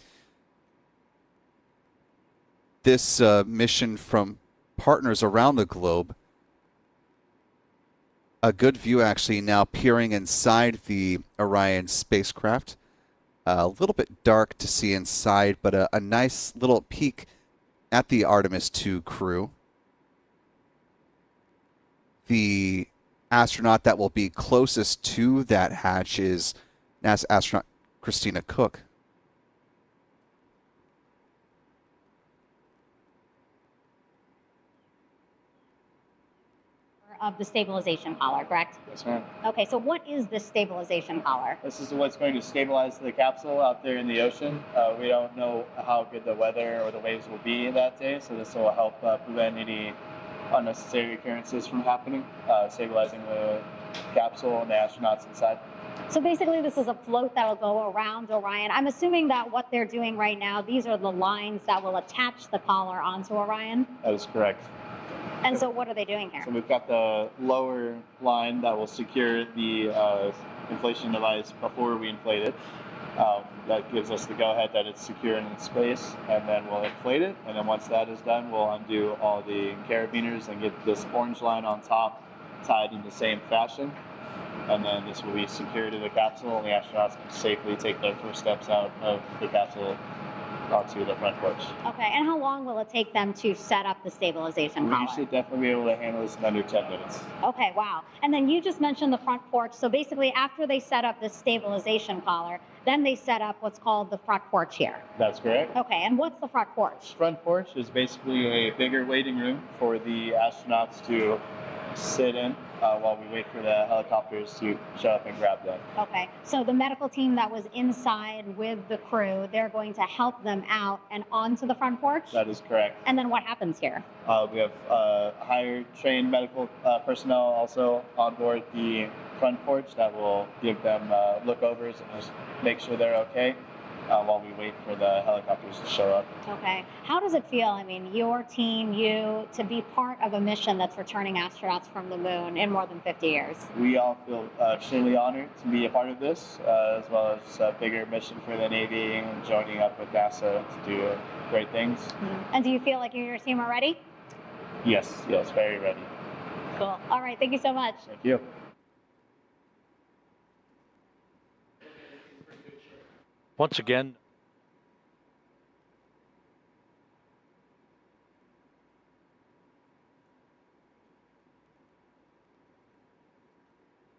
This mission from partners around the globe, a good view actually now peering inside the Orion spacecraft. A little bit dark to see inside, but a nice little peek at the Artemis 2 crew. The astronaut that will be closest to that hatch is NASA astronaut Christina Cook. Of the stabilization collar, correct? Yes, ma'am. Okay, so what is this stabilization collar? This is what's going to stabilize the capsule out there in the ocean. We don't know how good the weather or the waves will be that day, so this will help prevent any unnecessary occurrences from happening, stabilizing the capsule and the astronauts inside. So basically this is a float that will go around Orion. I'm assuming that what they're doing right now, these are the lines that will attach the collar onto Orion? That is correct. And so what are they doing here? So we've got the lower line that will secure the inflation device before we inflate it. That gives us the go-ahead that it's secure in space, and then we'll inflate it. And then once that is done, we'll undo all the carabiners and get this orange line on top tied in the same fashion. And then this will be secured to the capsule, and the astronauts can safely take their first steps out of the capsule onto the front porch. Okay, and how long will it take them to set up the stabilization collar? We should definitely be able to handle this in under 10 minutes. Okay, wow. And then you just mentioned the front porch. So basically after they set up this stabilization collar, then they set up what's called the front porch here. That's correct. Okay, and what's the front porch? Front porch is basically a bigger waiting room for the astronauts to sit in while we wait for the helicopters to show up and grab them. Okay, so the medical team that was inside with the crew, they're going to help them out and onto the front porch? That is correct. And then what happens here? We have higher trained medical personnel also on board the front porch that will give them lookovers and just make sure they're okay while we wait for the helicopters to show up. Okay. How does it feel, I mean, your team, you, to be part of a mission that's returning astronauts from the moon in more than 50 years? We all feel extremely honored to be a part of this, as well as a bigger mission for the Navy and joining up with NASA to do great things. Mm-hmm. And do you feel like you and your team are ready? Yes, very ready. Cool. All right, thank you so much. Thank you. Once again,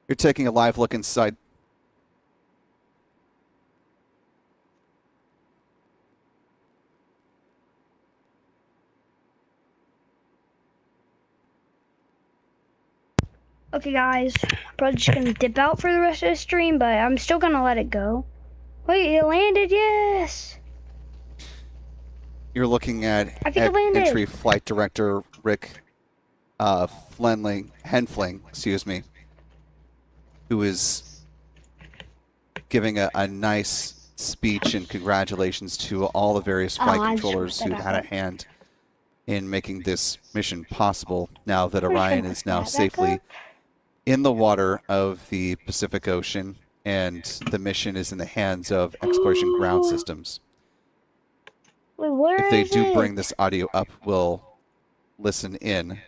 You're taking a live look inside. Okay, guys, probably just gonna dip out for the rest of the stream, but I'm still gonna let it go. Wait, it landed, yes! You're looking at entry flight director Rick Henfling, who is giving a nice speech and congratulations to all the various flight controllers who had a hand in making this mission possible now that Orion is now safely in the water of the Pacific Ocean and the mission is in the hands of Exploration Ground Systems. Wait, if they do bring this audio up, we'll listen in.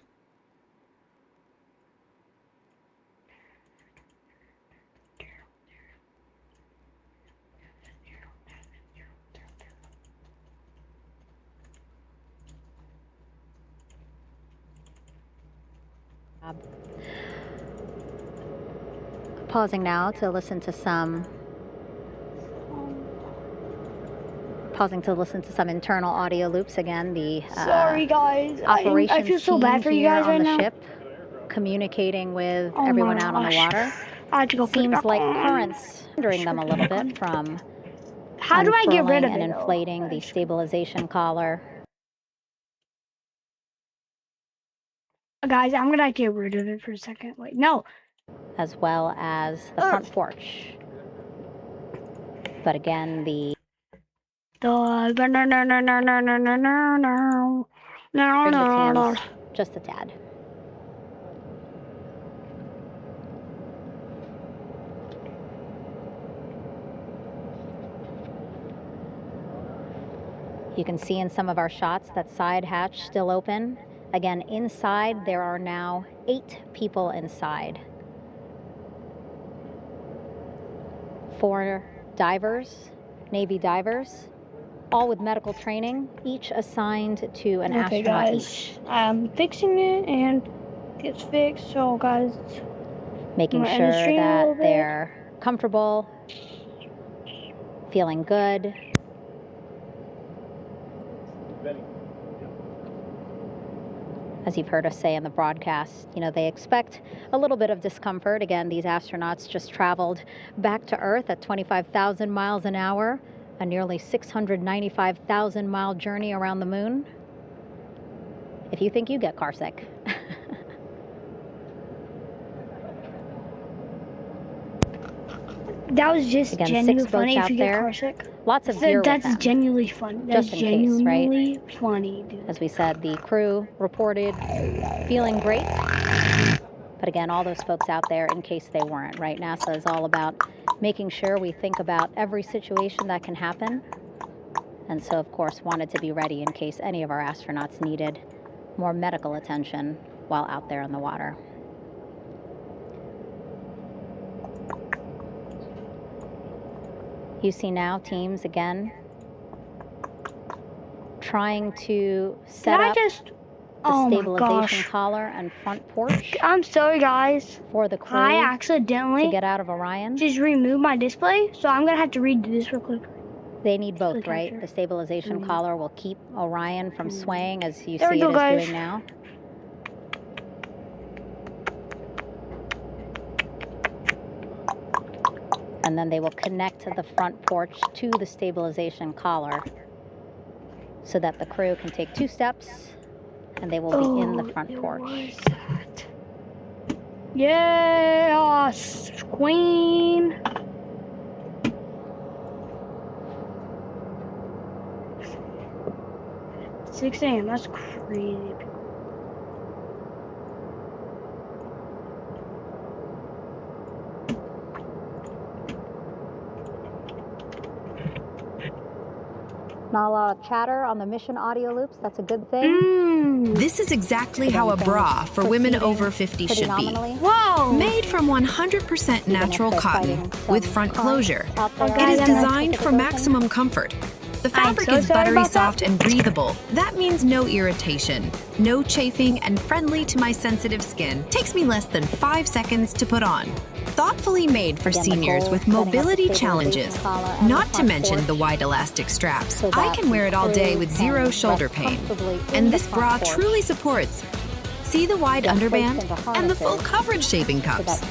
Pausing now to listen to some internal audio loops again. The sorry guys, operations I feel so bad for you guys right now. Ship, communicating with everyone out on the water. I had to go Seems like currents hindering them a little bit from how do I get rid of it? And inflating the stabilization collar. Guys, I'm gonna get rid of it for a second. Wait, no. As well as the front porch. But again, the The Bring the cams just a tad. You can see in some of our shots that side hatch still open. Again, inside there are now 8 people inside. 4 divers, Navy divers, all with medical training, each assigned to an astronaut guys, each. I'm fixing it and it gets fixed. So guys, Making sure that they're comfortable, feeling good. As you've heard us say in the broadcast, you know, they expect a little bit of discomfort. Again, these astronauts just traveled back to Earth at 25,000 miles an hour, a nearly 695,000 mile journey around the moon. If you think you get car sick. That was just Again, genuinely 6 boats funny out if you get there. car sick. Lots of gear with That's them. genuinely fun. That's Just in case, right? genuinely funny, dude. As we said, the crew reported feeling great. But again, all those folks out there, in case they weren't, right? NASA is all about making sure we think about every situation that can happen. And so, of course, wanted to be ready in case any of our astronauts needed more medical attention while out there in the water. You see now teams, again, trying to set up the stabilization collar and front porch. I'm sorry, guys. For the crew I accidentally to get out of Orion. Just removed my display, so I'm gonna have to redo this real quick. They need both, right? The stabilization collar will keep Orion from swaying, as you see it is doing now. And then they will connect the front porch to the stabilization collar so that the crew can take 2 steps and they will be in the front porch. Yes, queen. It's 6 a.m. That's crazy. Not a lot of chatter on the mission audio loops. That's a good thing. This is exactly how a bra for women over 50 should be. Whoa! Made from 100% natural cotton with front closure. It is designed for maximum comfort. The fabric is buttery soft and breathable. That means no irritation, no chafing, and friendly to my sensitive skin. Takes me less than 5 seconds to put on. Thoughtfully made for seniors with mobility challenges, not to mention the wide elastic straps. I can wear it all day with zero shoulder pain. And this bra truly supports. See the wide underband and the full coverage shaving cups.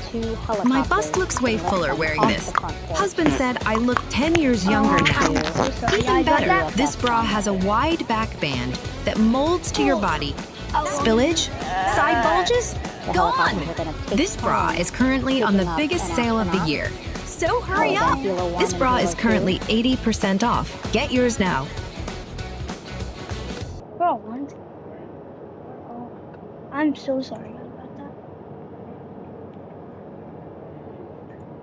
My bust looks way fuller wearing this. Husband said I look 10 years younger now. Even better, this bra has a wide back band that molds to your body. Spillage? Side bulges? Gone! This bra is currently on the biggest sale of the year. So hurry up! This bra is currently 80% off. Get yours now. I'm so sorry about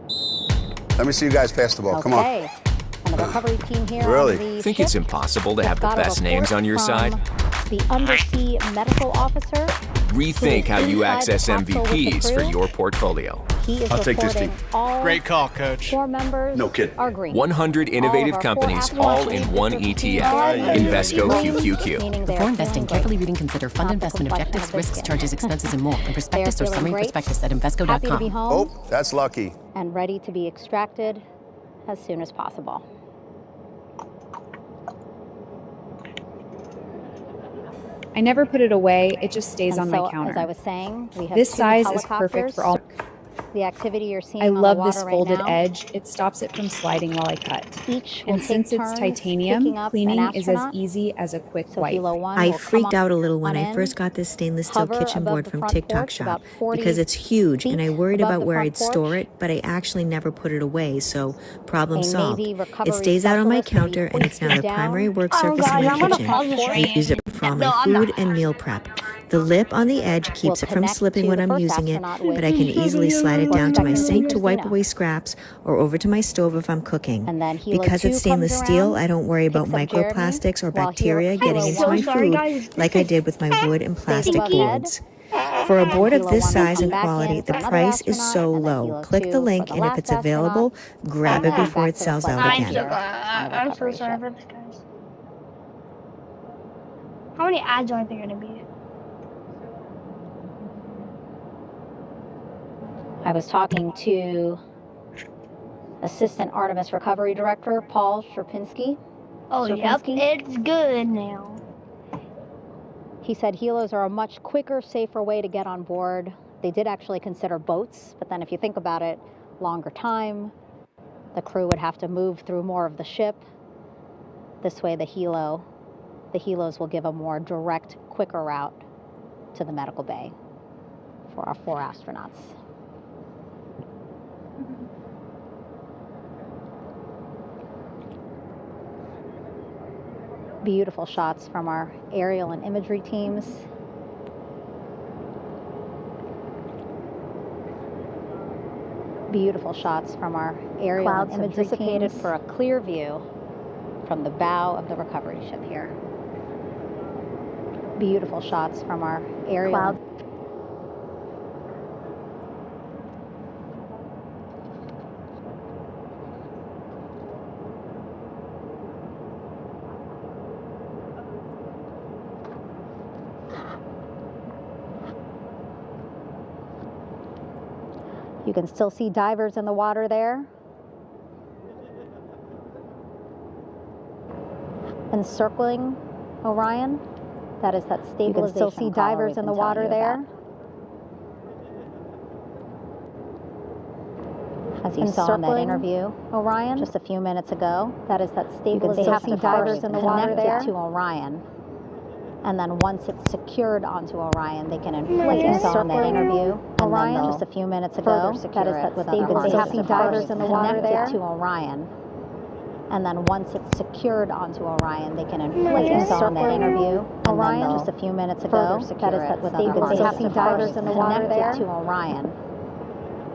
that. Let me see you guys pass the ball. Come on. And the recovery team here Really? Think it's impossible to have the best names on your side? The undersea medical officer. Rethink how you access MVPs for your portfolio. He is I'll take this reporting team. all Great call, Coach. 4 members No kidding. are green. 100 innovative companies all in one ETF. Invesco QQQ. Before investing, carefully read and consider fund investment objectives, risks, charges, expenses, and more. And prospectus or summary prospectus at Happy to be Invesco.com. home Oh, that's lucky. and ready to be extracted as soon as possible. I never put it away, it just stays And on so, my counter. as I was saying, we have This 2 size is perfect helicopters. for all. the activity you're seeing I on the love water this right folded now. edge. It stops it from sliding while I cut. Each will And take since it's turns titanium, picking up an cleaning is as astronaut. easy as a quick So wipe. Helo 1 I will come freaked out a little when on I in, first got this stainless steel hover kitchen above board the from front TikTok porch, Shop about 40 because it's huge and I feet worried above about the where front I'd store porch. it, but I actually never put it away, so problem A solved. Navy It recovery stays out on my specialist will be counter and it's now hoisted the primary down. work Oh surface guys, in my I'm gonna kitchen. pause this I right use now. it for all No, my I'm not. food and meal prep. The lip on the edge keeps Will it from connect slipping to when the I'm first using it, astronaut with but I can easily slide it we're down to my expecting sink to wipe Christina. away scraps or over to my stove if I'm cooking. And then Helo Because 2 it's stainless comes steel, around, I don't worry about picks up Jeremy, microplastics or while bacteria Helo getting I'm into so my sorry, food guys. like I did with my wood and stays plastic above head. boards. For a board And of Helo this 1 will size come and back quality, in for the another price is astronaut, so and then low. Helo Click 2 the for link, the and if last it's available, grab and it then before back it to the sells flight out I'm again. so on the I'm so recovery sorry ship. for this, guys. How many ads are there gonna be? I was talking to Assistant Artemis Recovery Director Paul Sherpinski. Oh yep, it's good now. He said helos are a much quicker, safer way to get on board. They did actually consider boats, but then if you think about it, longer time, the crew would have to move through more of the ship. This way the helos will give a more direct, quicker route to the medical bay for our 4 astronauts. Beautiful shots from our aerial and imagery teams. Beautiful shots from our aerial Clouds and have imagery dissipated teams for a clear view from the bow of the recovery ship here. Beautiful shots from our aerial. Cloud. You can still see divers in the water there. Encircling Orion. That is that stabilization. You can still see divers in the water there. As you saw in that interview, Orion, just a few minutes ago. That is that stabilization. They have to divers in the water there to Orion. And then once it's secured onto Orion, they can inflate it. Saw in that interview, Orion, just a few minutes ago. That is that stabilization. They have to divers in the water there to Orion. And then once it's secured onto Orion, they can inflate it. Saw in that interview, Orion, just a few minutes ago. That is that stabilization. They have to divers in the water there to Orion.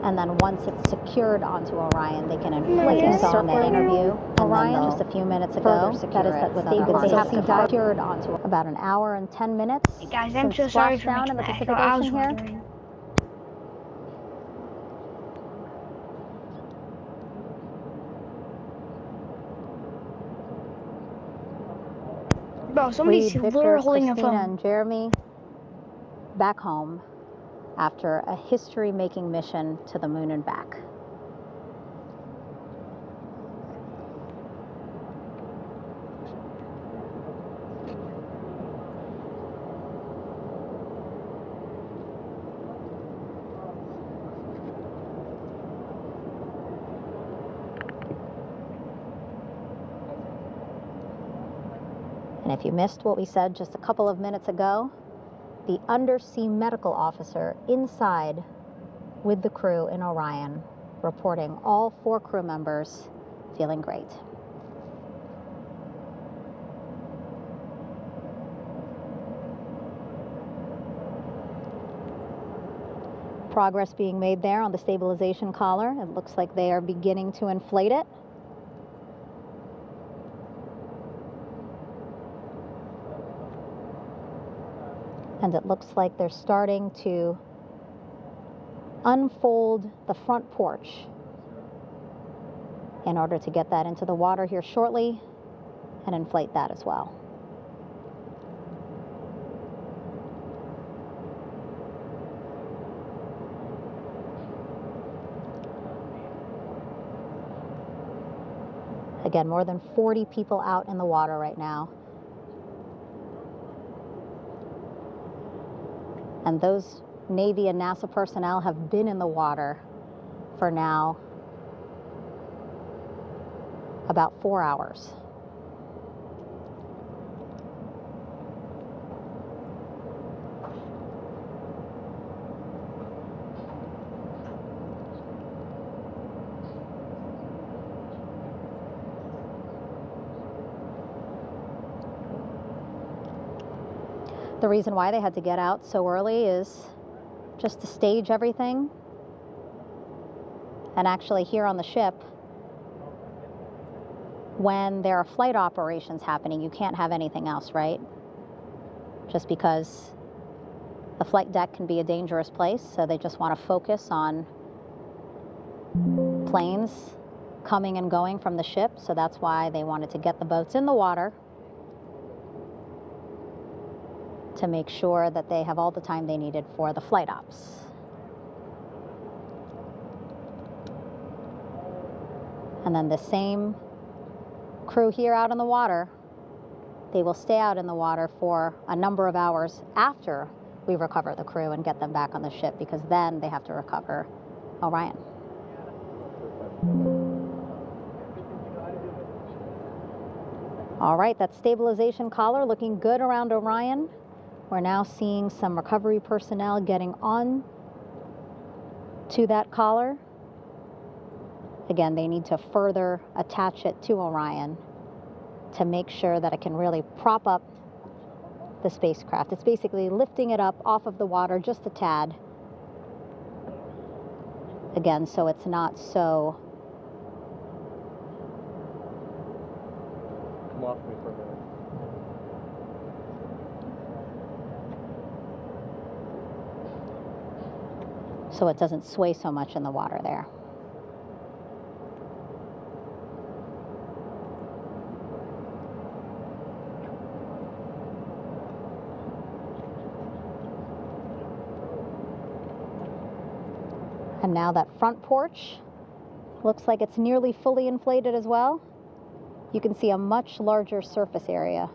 And then once it's secured onto Orion, they can inflate it. Saw in that interview, Orion, just a few minutes ago. That is that stabilization. They have to dive secured onto about an hour and 10 minutes. Hey guys, I'm so sorry for down in the making Pacific that. I was Ocean here. wondering. Bro, somebody's Reed, literally Victor, holding a Christina, phone. and Jeremy back home after a history-making mission to the moon and back. And if you missed what we said just a couple of minutes ago, the undersea medical officer inside with the crew in Orion, reporting all 4 crew members feeling great. Progress being made there on the stabilization collar. It looks like they are beginning to inflate it. And it looks like they're starting to unfold the front porch in order to get that into the water here shortly and inflate that as well. Again, more than 40 people out in the water right now. And those Navy and NASA personnel have been in the water for now about 4 hours. The reason why they had to get out so early is just to stage everything. And actually here on the ship, when there are flight operations happening, you can't have anything else, right? Just because the flight deck can be a dangerous place, so they just want to focus on planes coming and going from the ship, so that's why they wanted to get the boats in the water to make sure that they have all the time they needed for the flight ops. And then the same crew here out in the water, they will stay out in the water for a number of hours after we recover the crew and get them back on the ship, because then they have to recover Orion. All right, that stabilization collar looking good around Orion. We're now seeing some recovery personnel getting on to that collar. Again, they need to further attach it to Orion to make sure that it can really prop up the spacecraft. It's basically lifting it up off of the water just a tad. Again, so it's not so... Come off me for a minute. so it doesn't sway so much in the water there. And now that front porch looks like it's nearly fully inflated as well. You can see a much larger surface area.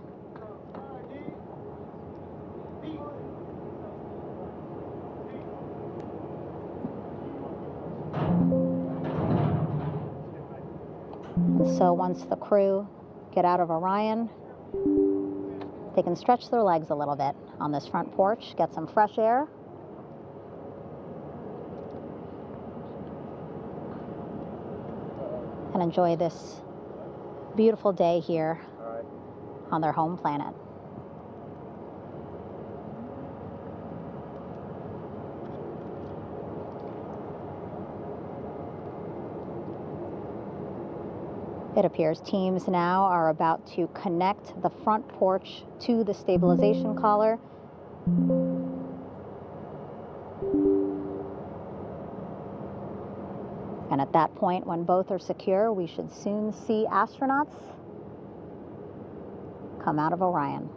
And so once the crew get out of Orion, they can stretch their legs a little bit on this front porch, get some fresh air. And enjoy this beautiful day here on their home planet. It appears teams now are about to connect the front porch to the stabilization collar. And at that point, when both are secure, we should soon see astronauts come out of Orion.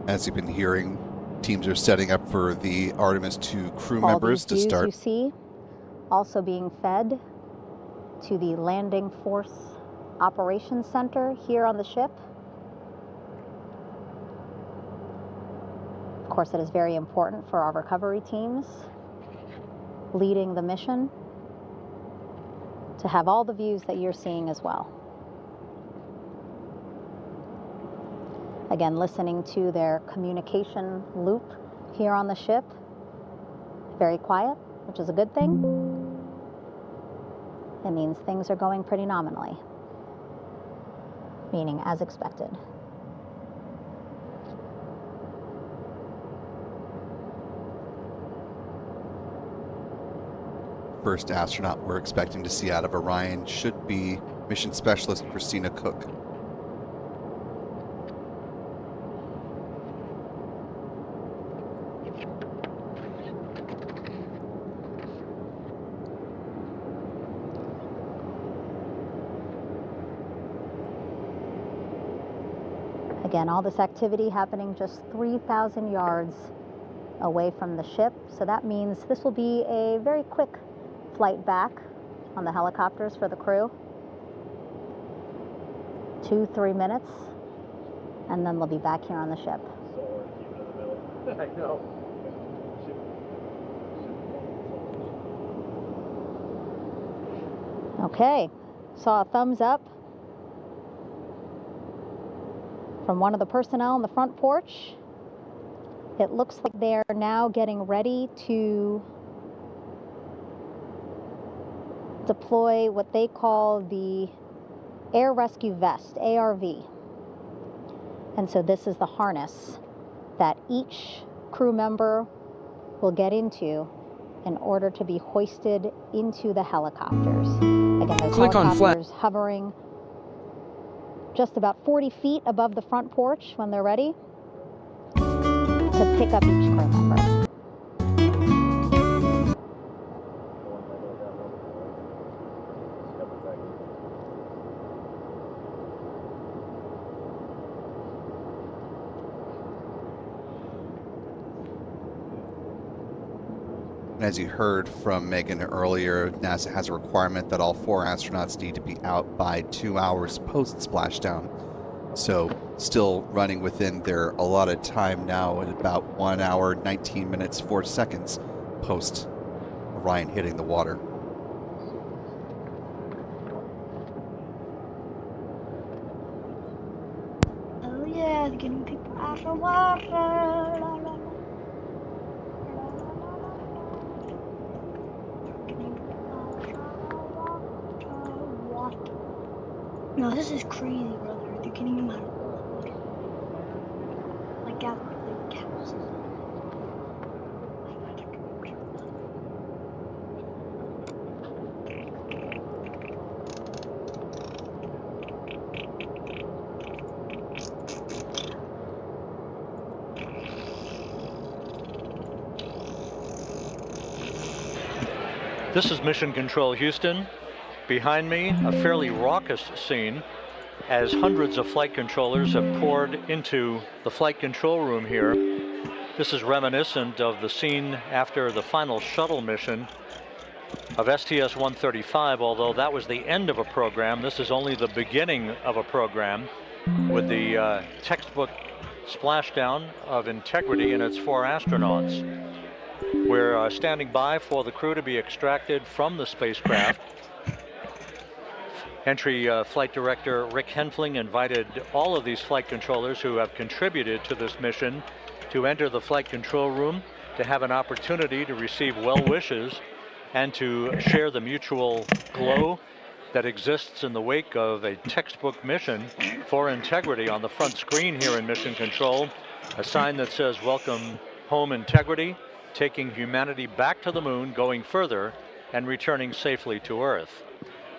As you've been hearing, teams are setting up for the Artemis 2 crew All members to these views start. you see also being fed to the Landing Force Operations Center here on the ship. Of course, it is very important for our recovery teams leading the mission to have all the views that you're seeing as well. Again, listening to their communication loop here on the ship. Very quiet, which is a good thing. It means things are going pretty nominally, meaning as expected. First astronaut we're expecting to see out of Orion should be mission specialist Christina Cook. Again, all this activity happening just 3,000 yards away from the ship. So that means this will be a very quick flight back on the helicopters for the crew. 2-3 minutes, and then they'll be back here on the ship. I know. Okay, saw a thumbs up from one of the personnel on the front porch. It looks like they are now getting ready to deploy what they call the Air Rescue Vest, ARV. And so this is the harness that each crew member will get into in order to be hoisted into the helicopters. Again, those helicopters hovering just about 40 feet above the front porch when they're ready to pick up each crew member. As you heard from Megan earlier, NASA has a requirement that all 4 astronauts need to be out by 2 hours post-splashdown. So still running within their allotted time now at about 1 hour, 19 minutes, 4 seconds post Orion hitting the water. Oh yeah, they're getting people out of water. La, la, la. No, this is crazy, brother. They're getting him out of water. Like out of the cows. This is Mission Control Houston. Behind me, a fairly raucous scene as hundreds of flight controllers have poured into the flight control room here. This is reminiscent of the scene after the final shuttle mission of STS-135, although that was the end of a program. This is only the beginning of a program with the textbook splashdown of Integrity and its 4 astronauts. We're standing by for the crew to be extracted from the spacecraft. Entry Flight Director Rick Henfling invited all of these flight controllers who have contributed to this mission to enter the flight control room to have an opportunity to receive well wishes and to share the mutual glow that exists in the wake of a textbook mission for Integrity. On the front screen here in Mission Control, a sign that says "Welcome Home Integrity, taking humanity back to the moon, going further, and returning safely to Earth."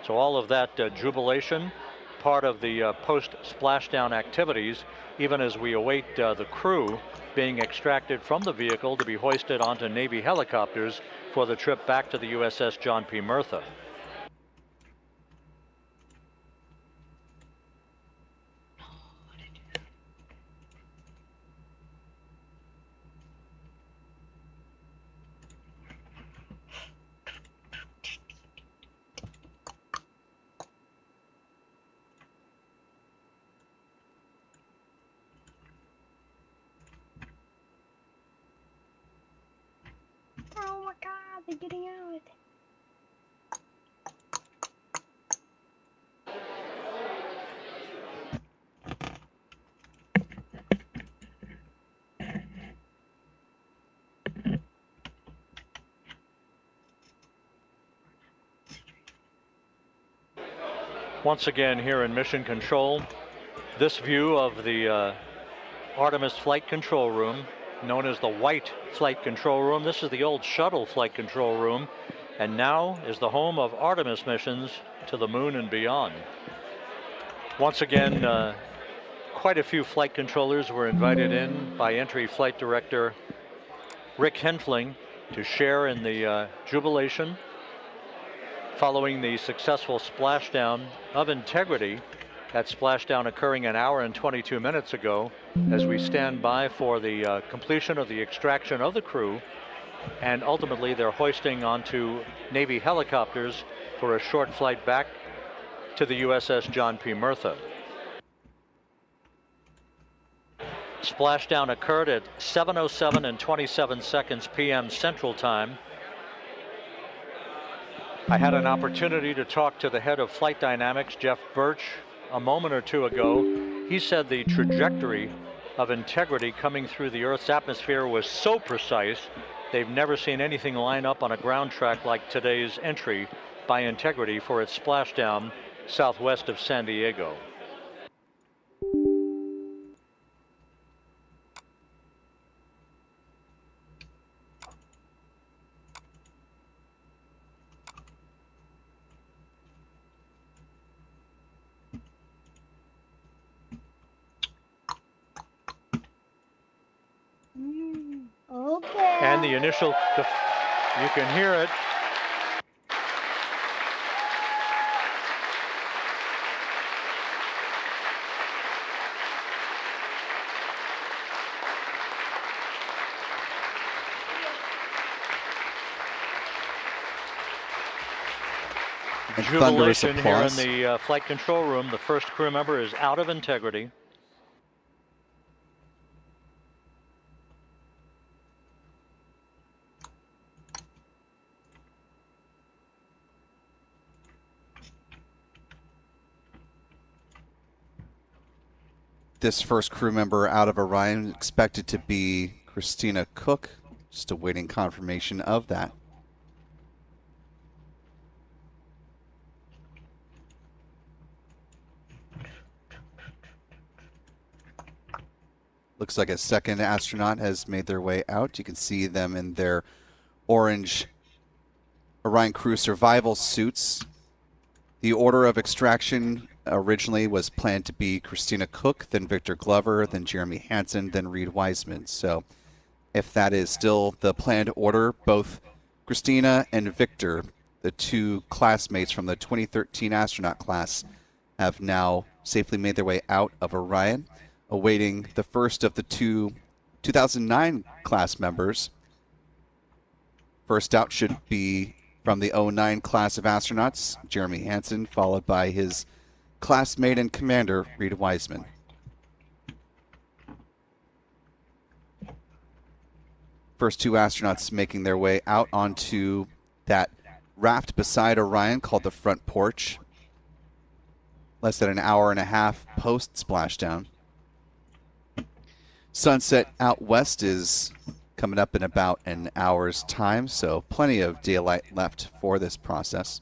So all of that jubilation, part of the post-splashdown activities, even as we await the crew being extracted from the vehicle to be hoisted onto Navy helicopters for the trip back to the USS John P. Murtha. Oh my god, they're getting out. Once again here in Mission Control, this view of the Artemis Flight Control Room, known as the White Flight Control Room. This is the old shuttle flight control room, and now is the home of Artemis missions to the moon and beyond. Once again, quite a few flight controllers were invited in by Entry Flight Director Rick Henfling to share in the jubilation following the successful splashdown of Integrity That splashdown occurring an hour and 22 minutes ago as we stand by for the completion of the extraction of the crew, and ultimately they're hoisting onto Navy helicopters for a short flight back to the USS John P. Murtha. Splashdown occurred at 7:07 and 27 seconds p.m. Central Time. I had an opportunity to talk to the head of Flight Dynamics, Jeff Birch, a moment or two ago. He said the trajectory of Integrity coming through the Earth's atmosphere was so precise, they've never seen anything line up on a ground track like today's entry by Integrity for its splashdown southwest of San Diego. Okay. And the initial, you can hear it. Jubilation here in the flight control room. The first crew member is out of Integrity. This first crew member out of Orion expected to be Christina Cook. Just awaiting confirmation of that. Looks like a second astronaut has made their way out. You can see them in their orange Orion crew survival suits. The order of extraction originally was planned to be Christina Cook, then Victor Glover, then Jeremy Hansen, then Reed Wiseman. So if that is still the planned order, both Christina and Victor, the two classmates from the 2013 astronaut class, have now safely made their way out of Orion, awaiting the first of the two 2009 class members. First out should be from the 09 class of astronauts, Jeremy Hansen, followed by his classmate and commander, Reed Wiseman. First two astronauts making their way out onto that raft beside Orion called the front porch. Less than an hour and a half post splashdown. Sunset out west is coming up in about an hour's time, so plenty of daylight left for this process.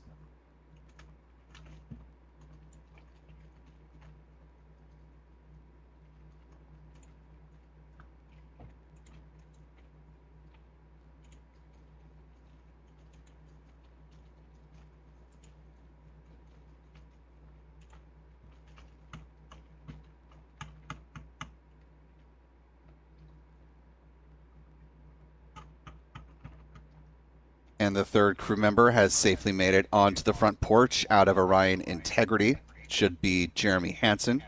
And the third crew member has safely made it onto the front porch out of Orion Integrity. It should be Jeremy Hansen.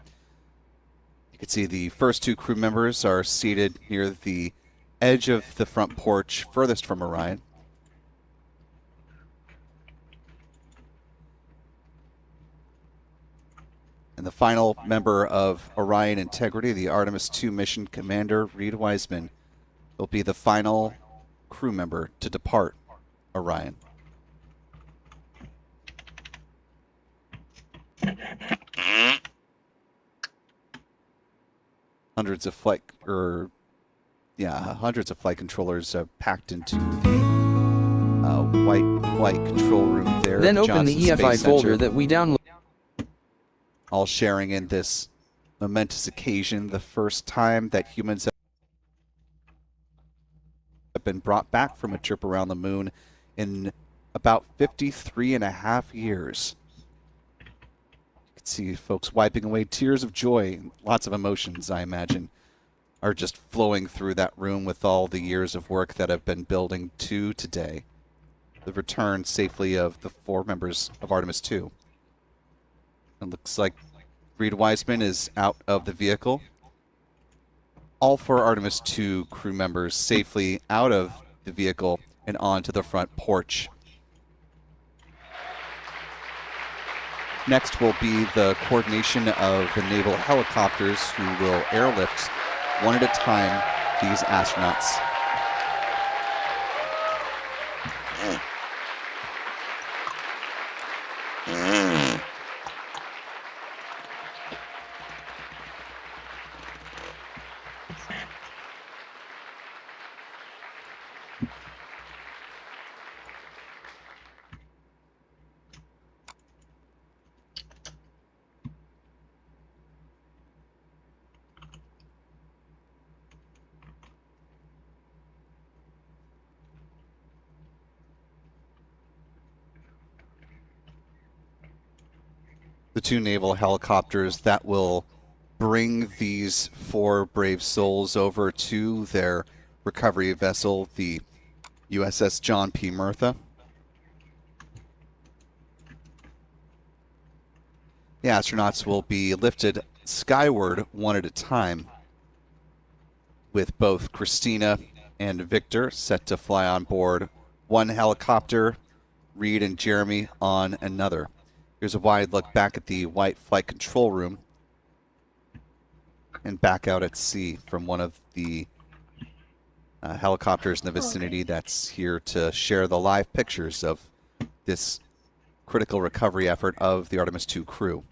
You can see the first two crew members are seated near the edge of the front porch furthest from Orion. And the final member of Orion Integrity, the Artemis II mission commander, Reed Wiseman, will be the final crew member to depart Orion. Hundreds of flight controllers packed into the white flight control room there. Then open the EFI folder that we downloaded. All sharing in this momentous occasion, the first time that humans have been brought back from a trip around the moon in about 53 and a half years. You can see folks wiping away tears of joy. Lots of emotions, I imagine, are just flowing through that room with all the years of work that have been building to today. The return safely of the four members of Artemis II. It looks like Reed Wiseman is out of the vehicle. All 4 Artemis II crew members safely out of the vehicle and onto the front porch. Next will be the coordination of the naval helicopters who will airlift one at a time these astronauts. The 2 naval helicopters that will bring these 4 brave souls over to their recovery vessel, the USS John P. Murtha. The astronauts will be lifted skyward one at a time, with both Christina and Victor set to fly on board one helicopter, Reed and Jeremy on another. Here's a wide look back at the white flight control room and back out at sea from one of the helicopters in the vicinity that's here to share the live pictures of this critical recovery effort of the Artemis II crew.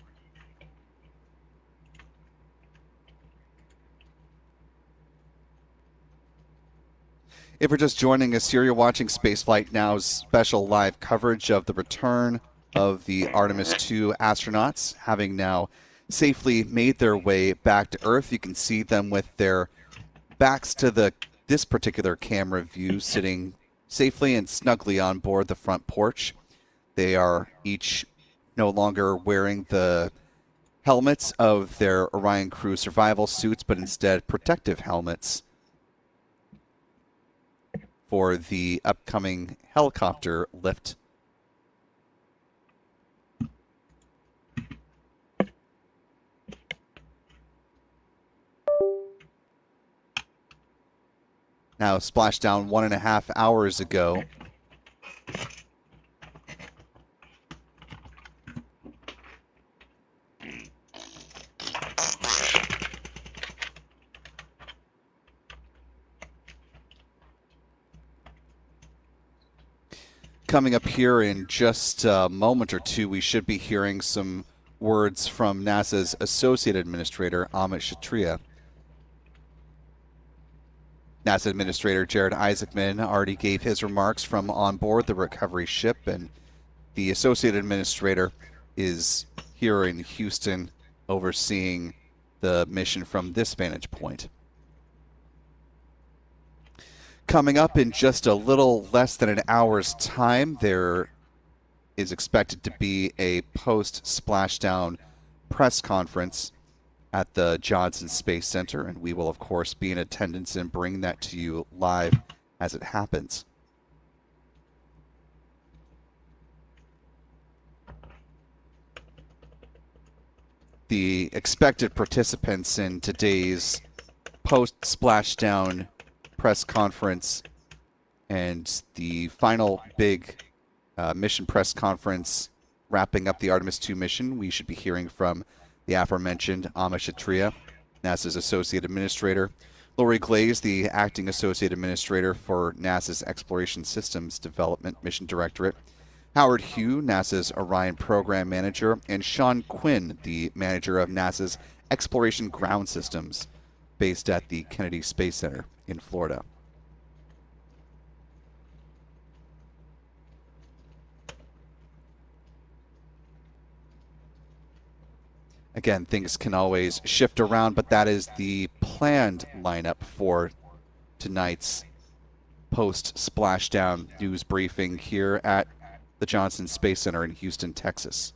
If you're just joining us here, you're watching Spaceflight Now's special live coverage of the return of the Artemis II astronauts, having now safely made their way back to Earth. You can see them with their backs to this particular camera view, sitting safely and snugly on board the front porch. They are each no longer wearing the helmets of their Orion crew survival suits, but instead protective helmets for the upcoming helicopter lift. Now splashdown 1.5 hours ago. Coming up here in just a moment or two, we should be hearing some words from NASA's Associate Administrator, Amit Kshatriya. NASA Administrator Jared Isaacman already gave his remarks from on board the recovery ship, and the Associate Administrator is here in Houston overseeing the mission from this vantage point. Coming up in just a little less than an hour's time, there is expected to be a post-splashdown press conference at the Johnson Space Center, and we will, of course, be in attendance and bring that to you live as it happens. The expected participants in today's post-splashdown press conference and the final big mission press conference wrapping up the Artemis II mission, we should be hearing from the aforementioned Amit Kshatriya, NASA's Associate Administrator, Lori Glaze, the Acting Associate Administrator for NASA's Exploration Systems Development Mission Directorate, Howard Hugh, NASA's Orion Program Manager, and Sean Quinn, the Manager of NASA's Exploration Ground Systems, based at the Kennedy Space Center in Florida. Again, things can always shift around, but that is the planned lineup for tonight's post-splashdown news briefing here at the Johnson Space Center in Houston, Texas.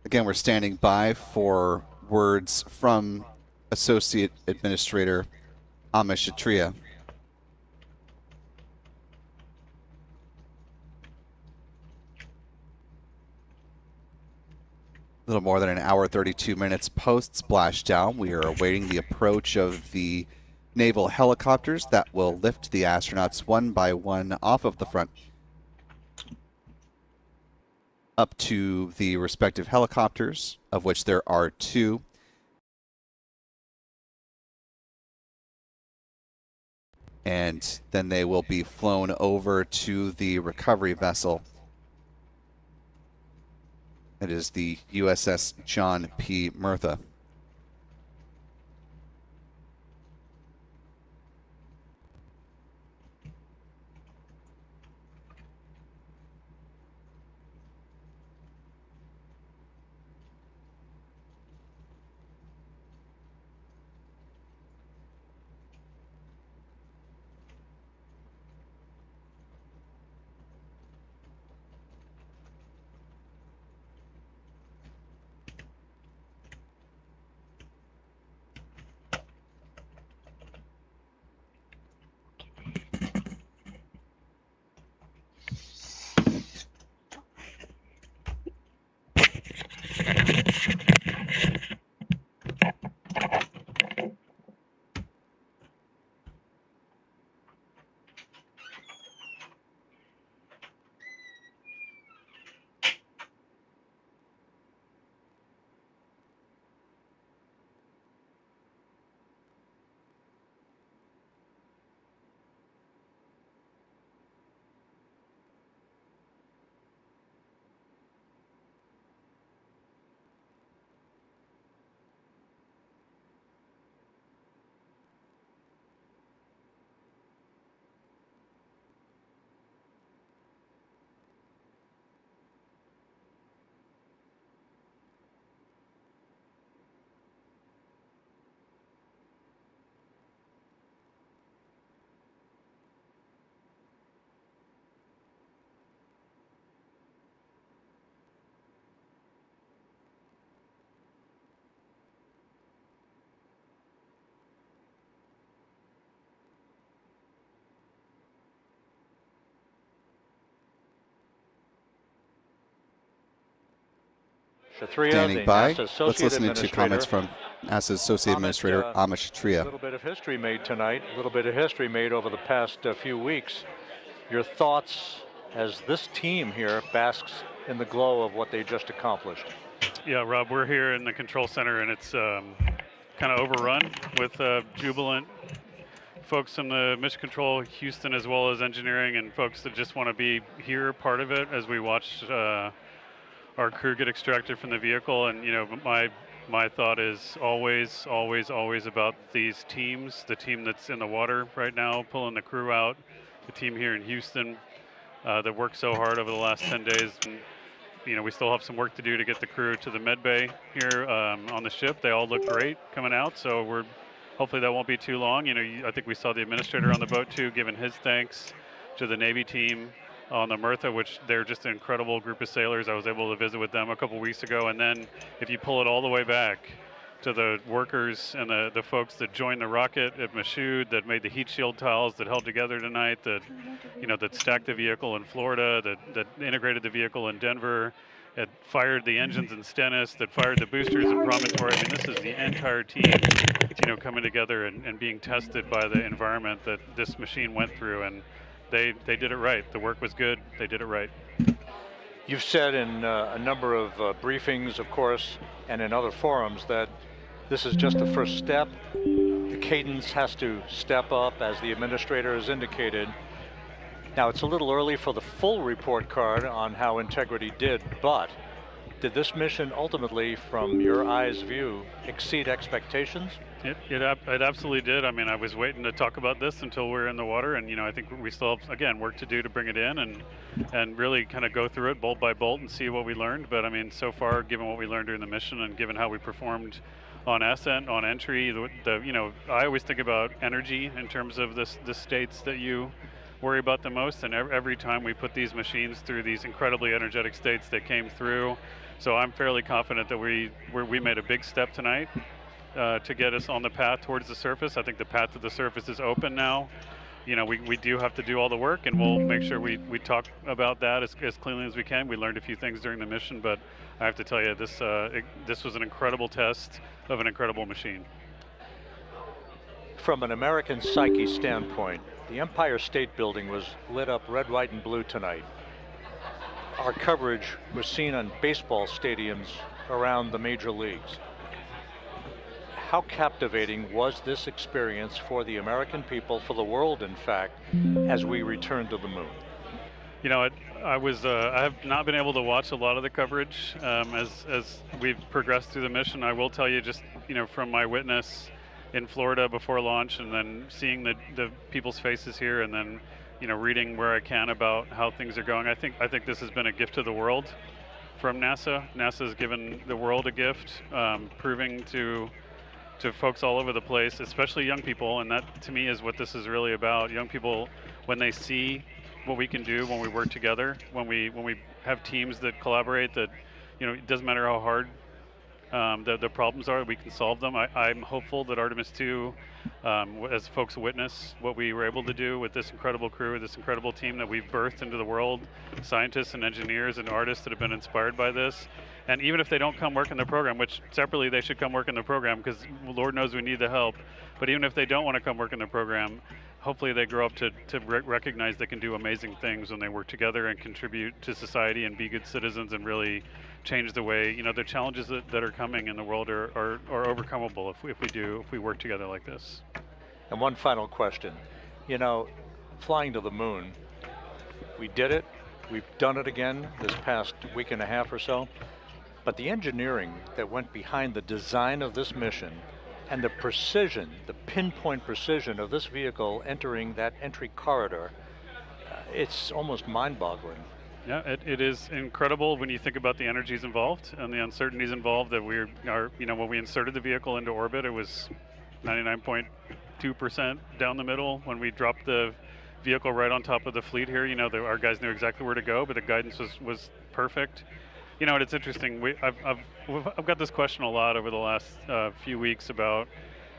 Again, we're standing by for words from Associate Administrator Amish Shatria. A little more than an hour, 32 minutes post-splashdown. We are awaiting the approach of the naval helicopters that will lift the astronauts one by one off of the front up to the respective helicopters, of which there are 2. And then they will be flown over to the recovery vessel. It is the USS John P. Murtha. Standing by. Let's listen to comments from NASA's Associate Administrator Amish Shatria. A little bit of history made tonight, a little bit of history made over the past few weeks. Your thoughts as this team here basks in the glow of what they just accomplished? Yeah, Rob, we're here in the control center, and it's kind of overrun with jubilant folks from the Mission Control Houston, as well as engineering, and folks that just want to be here, part of it, as we watch our crew get extracted from the vehicle. And, you know, my thought is always about these teams, the team that's in the water right now, pulling the crew out, the team here in Houston that worked so hard over the last 10 days. And, you know, we still have some work to do to get the crew to the med bay here on the ship. They all look great coming out, so hopefully that won't be too long. You know, I think we saw the administrator on the boat too, giving his thanks to the Navy team on the Murtha, which they're just an incredible group of sailors. I was able to visit with them a couple weeks ago. And then if you pull it all the way back to the workers and the folks that joined the rocket at Michoud, that made the heat shield tiles that held together tonight, that, you know, that stacked the vehicle in Florida, that integrated the vehicle in Denver, that fired the engines in Stennis, that fired the boosters in Promontory. I mean, this is the entire team, you know, coming together and being tested by the environment that this machine went through. And they did it right. The work was good. They did it right. You've said in a number of briefings, of course, and in other forums that this is just the first step. The cadence has to step up, as the administrator has indicated. Now, it's a little early for the full report card on how Integrity did, but did this mission ultimately, from your eyes' view, exceed expectations? It absolutely did. I mean, I was waiting to talk about this until we're in the water, and, you know, I think we still have, again, work to do to bring it in and really kind of go through it bolt by bolt and see what we learned. But I mean, so far, given what we learned during the mission and given how we performed on ascent, on entry, you know, I always think about energy in terms of the states that you worry about the most, and every time we put these machines through these incredibly energetic states that came through, So I'm fairly confident that we made a big step tonight to get us on the path towards the surface. I think the path to the surface is open now. You know, we do have to do all the work, and we'll make sure we talk about that as cleanly as we can. We learned a few things during the mission, but I have to tell you, this was an incredible test of an incredible machine. From an American psyche standpoint, the Empire State Building was lit up red, white, and blue tonight. Our coverage was seen on baseball stadiums around the major leagues. How captivating was this experience for the American people, for the world, in fact, as we returned to the moon? You know, I have not been able to watch a lot of the coverage as we've progressed through the mission. I will tell you, just from my witness in Florida before launch, and then seeing the people's faces here, and then reading where I can about how things are going. I think this has been a gift to the world from NASA. NASA has given the world a gift, proving to folks all over the place, especially young people, and that to me is what this is really about. Young people, when they see what we can do when we work together, when we have teams that collaborate, that it doesn't matter how hard the problems are, we can solve them. I'm hopeful that Artemis 2, as folks witness what we were able to do with this incredible crew, this incredible team that we've birthed into the world, scientists and engineers and artists that have been inspired by this. And even if they don't come work in the program, which separately they should come work in the program because Lord knows we need the help, but even if they don't want to come work in the program, hopefully they grow up to recognize they can do amazing things when they work together and contribute to society and be good citizens and really change the way, the challenges that are coming in the world are overcomable if we work together like this. And one final question. Flying to the moon, we did it. We've done it again this past week and a half or so. But the engineering that went behind the design of this mission and the precision, the pinpoint precision of this vehicle entering that entry corridor, it's almost mind-boggling. Yeah, it is incredible when you think about the energies involved and the uncertainties involved. That when we inserted the vehicle into orbit, it was 99.2% down the middle. When we dropped the vehicle right on top of the fleet here, our guys knew exactly where to go, but the guidance was perfect. And it's interesting. I've got this question a lot over the last few weeks about,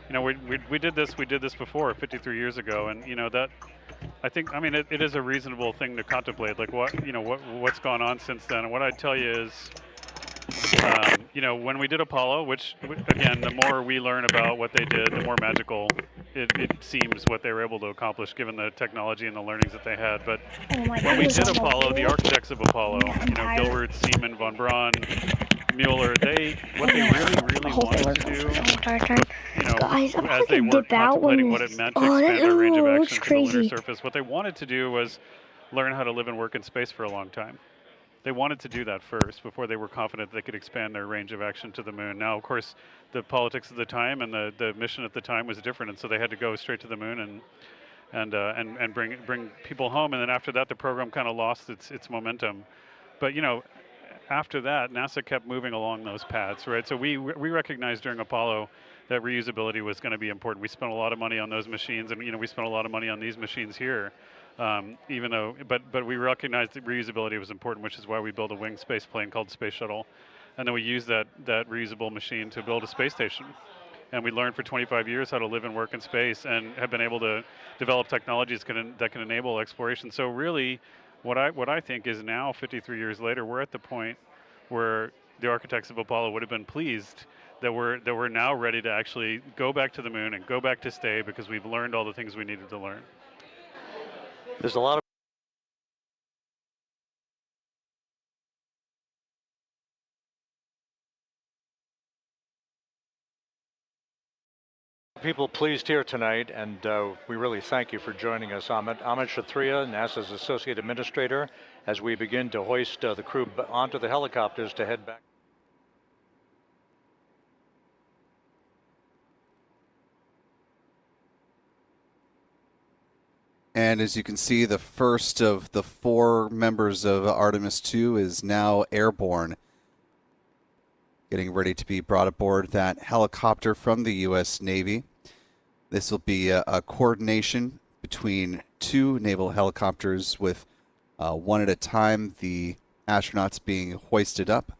we did this before 53 years ago, and that. It is a reasonable thing to contemplate, like what's gone on since then. And what I'd tell you is, when we did Apollo, which again, the more we learn about what they did, the more magical it seems what they were able to accomplish given the technology and the learnings that they had. But when we did Apollo, the architects of Apollo, Gilbert, Seaman, von Braun, Mueller, what they really wanted to do, as they were contemplating what it meant to expand their range of action to the lunar surface, what they wanted to do was learn how to live and work in space for a long time. They wanted to do that first before they were confident they could expand their range of action to the moon. Now, of course, the politics of the time and the mission at the time was different, and so they had to go straight to the moon and bring people home. And then after that, the program kind of lost its momentum. But after that, NASA kept moving along those paths, right? So we recognized during Apollo that reusability was going to be important. We spent a lot of money on those machines, and we spent a lot of money on these machines here. But we recognized that reusability was important, which is why we built a winged space plane called Space Shuttle, and then we used that reusable machine to build a space station. And we learned for 25 years how to live and work in space, and have been able to develop technologies that can enable exploration. So really, what I think is now, 53 years later, we're at the point where the architects of Apollo would have been pleased that we're now ready to actually go back to the moon and go back to stay, because we've learned all the things we needed to learn. There's a lot of people pleased here tonight, and we really thank you for joining us, Ahmed. Ahmed Shathria, NASA's Associate Administrator, as we begin to hoist the crew onto the helicopters to head back. And as you can see, the first of the 4 members of Artemis 2 is now airborne, getting ready to be brought aboard that helicopter from the U.S. Navy. This will be a coordination between 2 naval helicopters with one at a time, the astronauts being hoisted up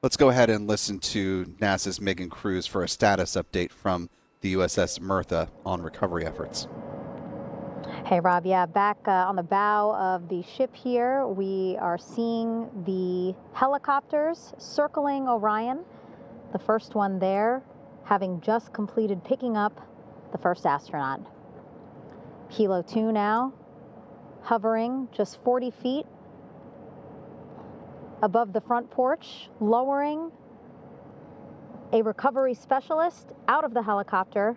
Let's go ahead and listen to NASA's Megan Cruz for a status update from the USS Mirtha on recovery efforts. Hey, Rob. Yeah, back on the bow of the ship here, we are seeing the helicopters circling Orion. The first one there having just completed picking up the first astronaut. Helo 2 now hovering just 40 feet above the front porch, lowering a recovery specialist out of the helicopter.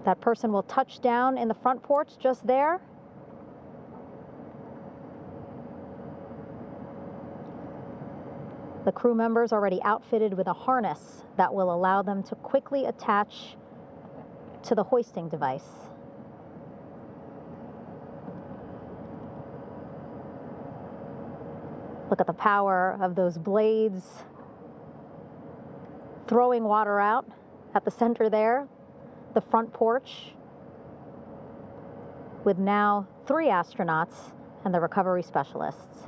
That person will touch down in the front porch just there. The crew members already outfitted with a harness that will allow them to quickly attach to the hoisting device. Look at the power of those blades throwing water out at the center there. The front porch with now 3 astronauts and the recovery specialists.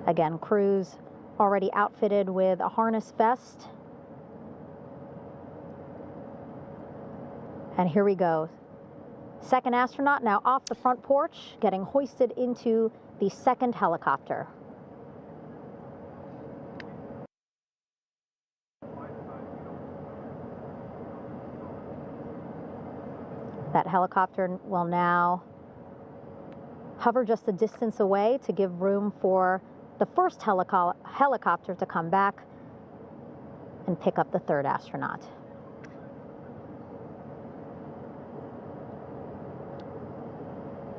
Again, crews already outfitted with a harness vest. And here we go. Second astronaut now off the front porch, getting hoisted into the second helicopter. That helicopter will now hover just a distance away to give room for the first helicopter to come back and pick up the third astronaut.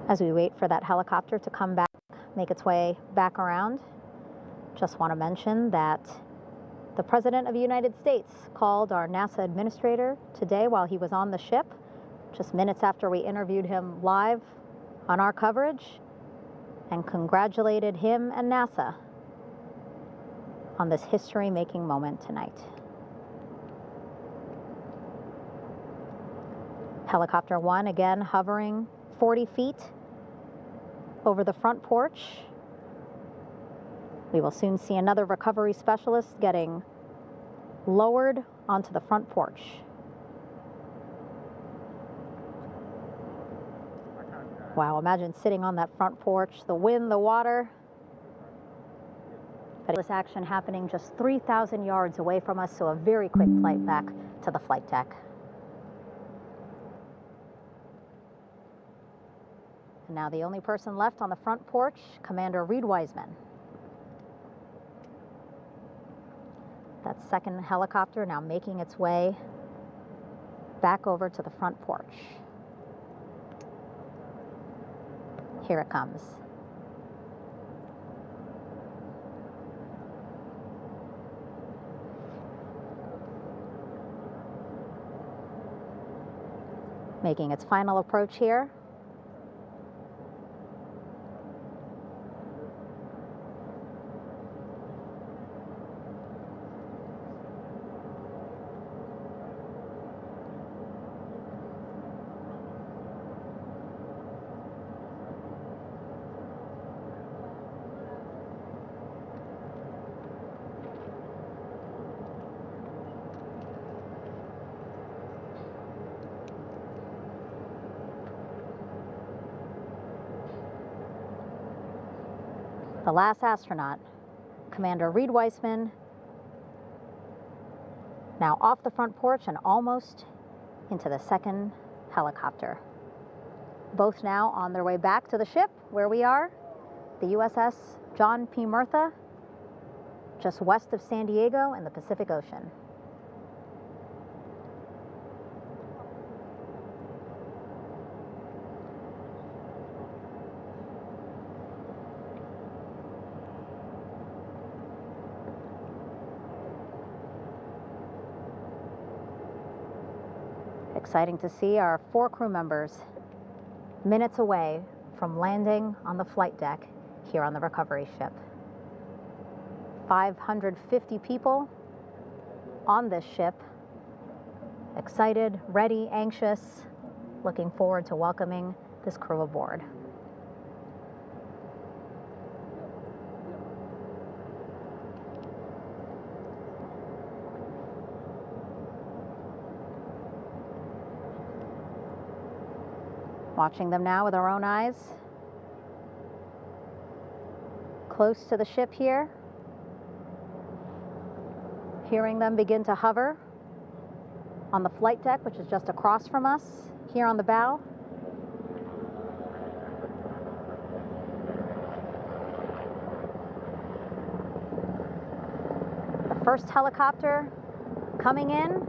As we wait for that helicopter to come back, make its way back around, just want to mention that the President of the United States called our NASA administrator today while he was on the ship, just minutes after we interviewed him live on our coverage, and congratulated him and NASA on this history-making moment tonight. Helicopter 1 again hovering 40 feet over the front porch. We will soon see another recovery specialist getting lowered onto the front porch. Wow, imagine sitting on that front porch, the wind, the water. But this action happening just 3,000 yards away from us, so a very quick flight back to the flight deck. And now the only person left on the front porch, Commander Reed Wiseman. That second helicopter now making its way back over to the front porch. Here it comes. Making its final approach here. The last astronaut, Commander Reed Wiseman, now off the front porch and almost into the second helicopter. Both now on their way back to the ship where we are, the USS John P. Mirtha, just west of San Diego in the Pacific Ocean. Exciting to see our 4 crew members minutes away from landing on the flight deck here on the recovery ship. 550 people on this ship, excited, ready, anxious, looking forward to welcoming this crew aboard. Watching them now with our own eyes. Close to the ship here. Hearing them begin to hover on the flight deck, which is just across from us, here on the bow. The first helicopter coming in.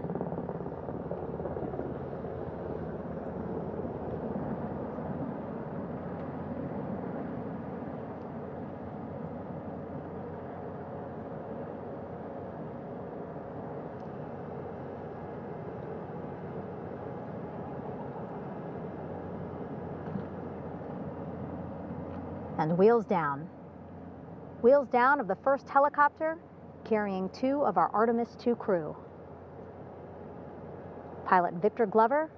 And wheels down. Wheels down of the first helicopter carrying 2 of our Artemis II crew. Pilot Victor Glover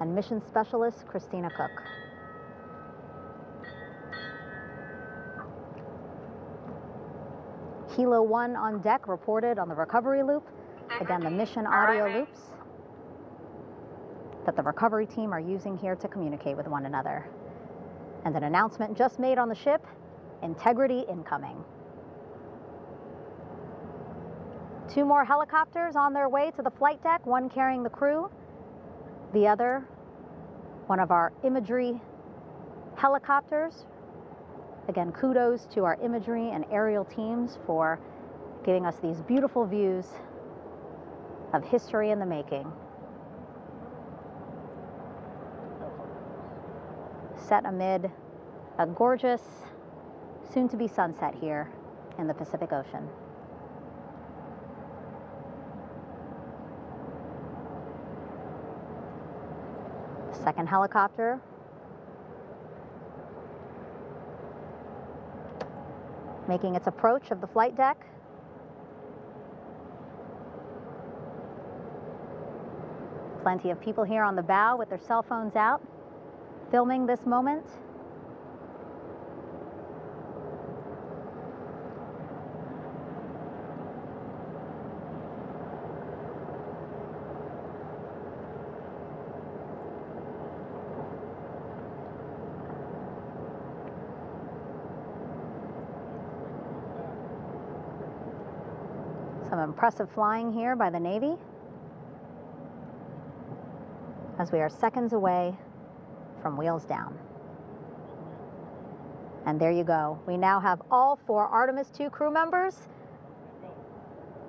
and mission specialist Christina Cook. Helo 1 on deck reported on the recovery loop. Again, the mission audio loops that the recovery team are using here to communicate with one another. And an announcement just made on the ship, integrity incoming. 2 more helicopters on their way to the flight deck, one carrying the crew, the other, one of our imagery helicopters. Again, kudos to our imagery and aerial teams for giving us these beautiful views of history in the making. Set amid a gorgeous, soon-to-be sunset here in the Pacific Ocean. The second helicopter making its approach of the flight deck. Plenty of people here on the bow with their cell phones out, filming this moment. Some impressive flying here by the Navy as we are seconds away from wheels down. And there you go. We now have all 4 Artemis II crew members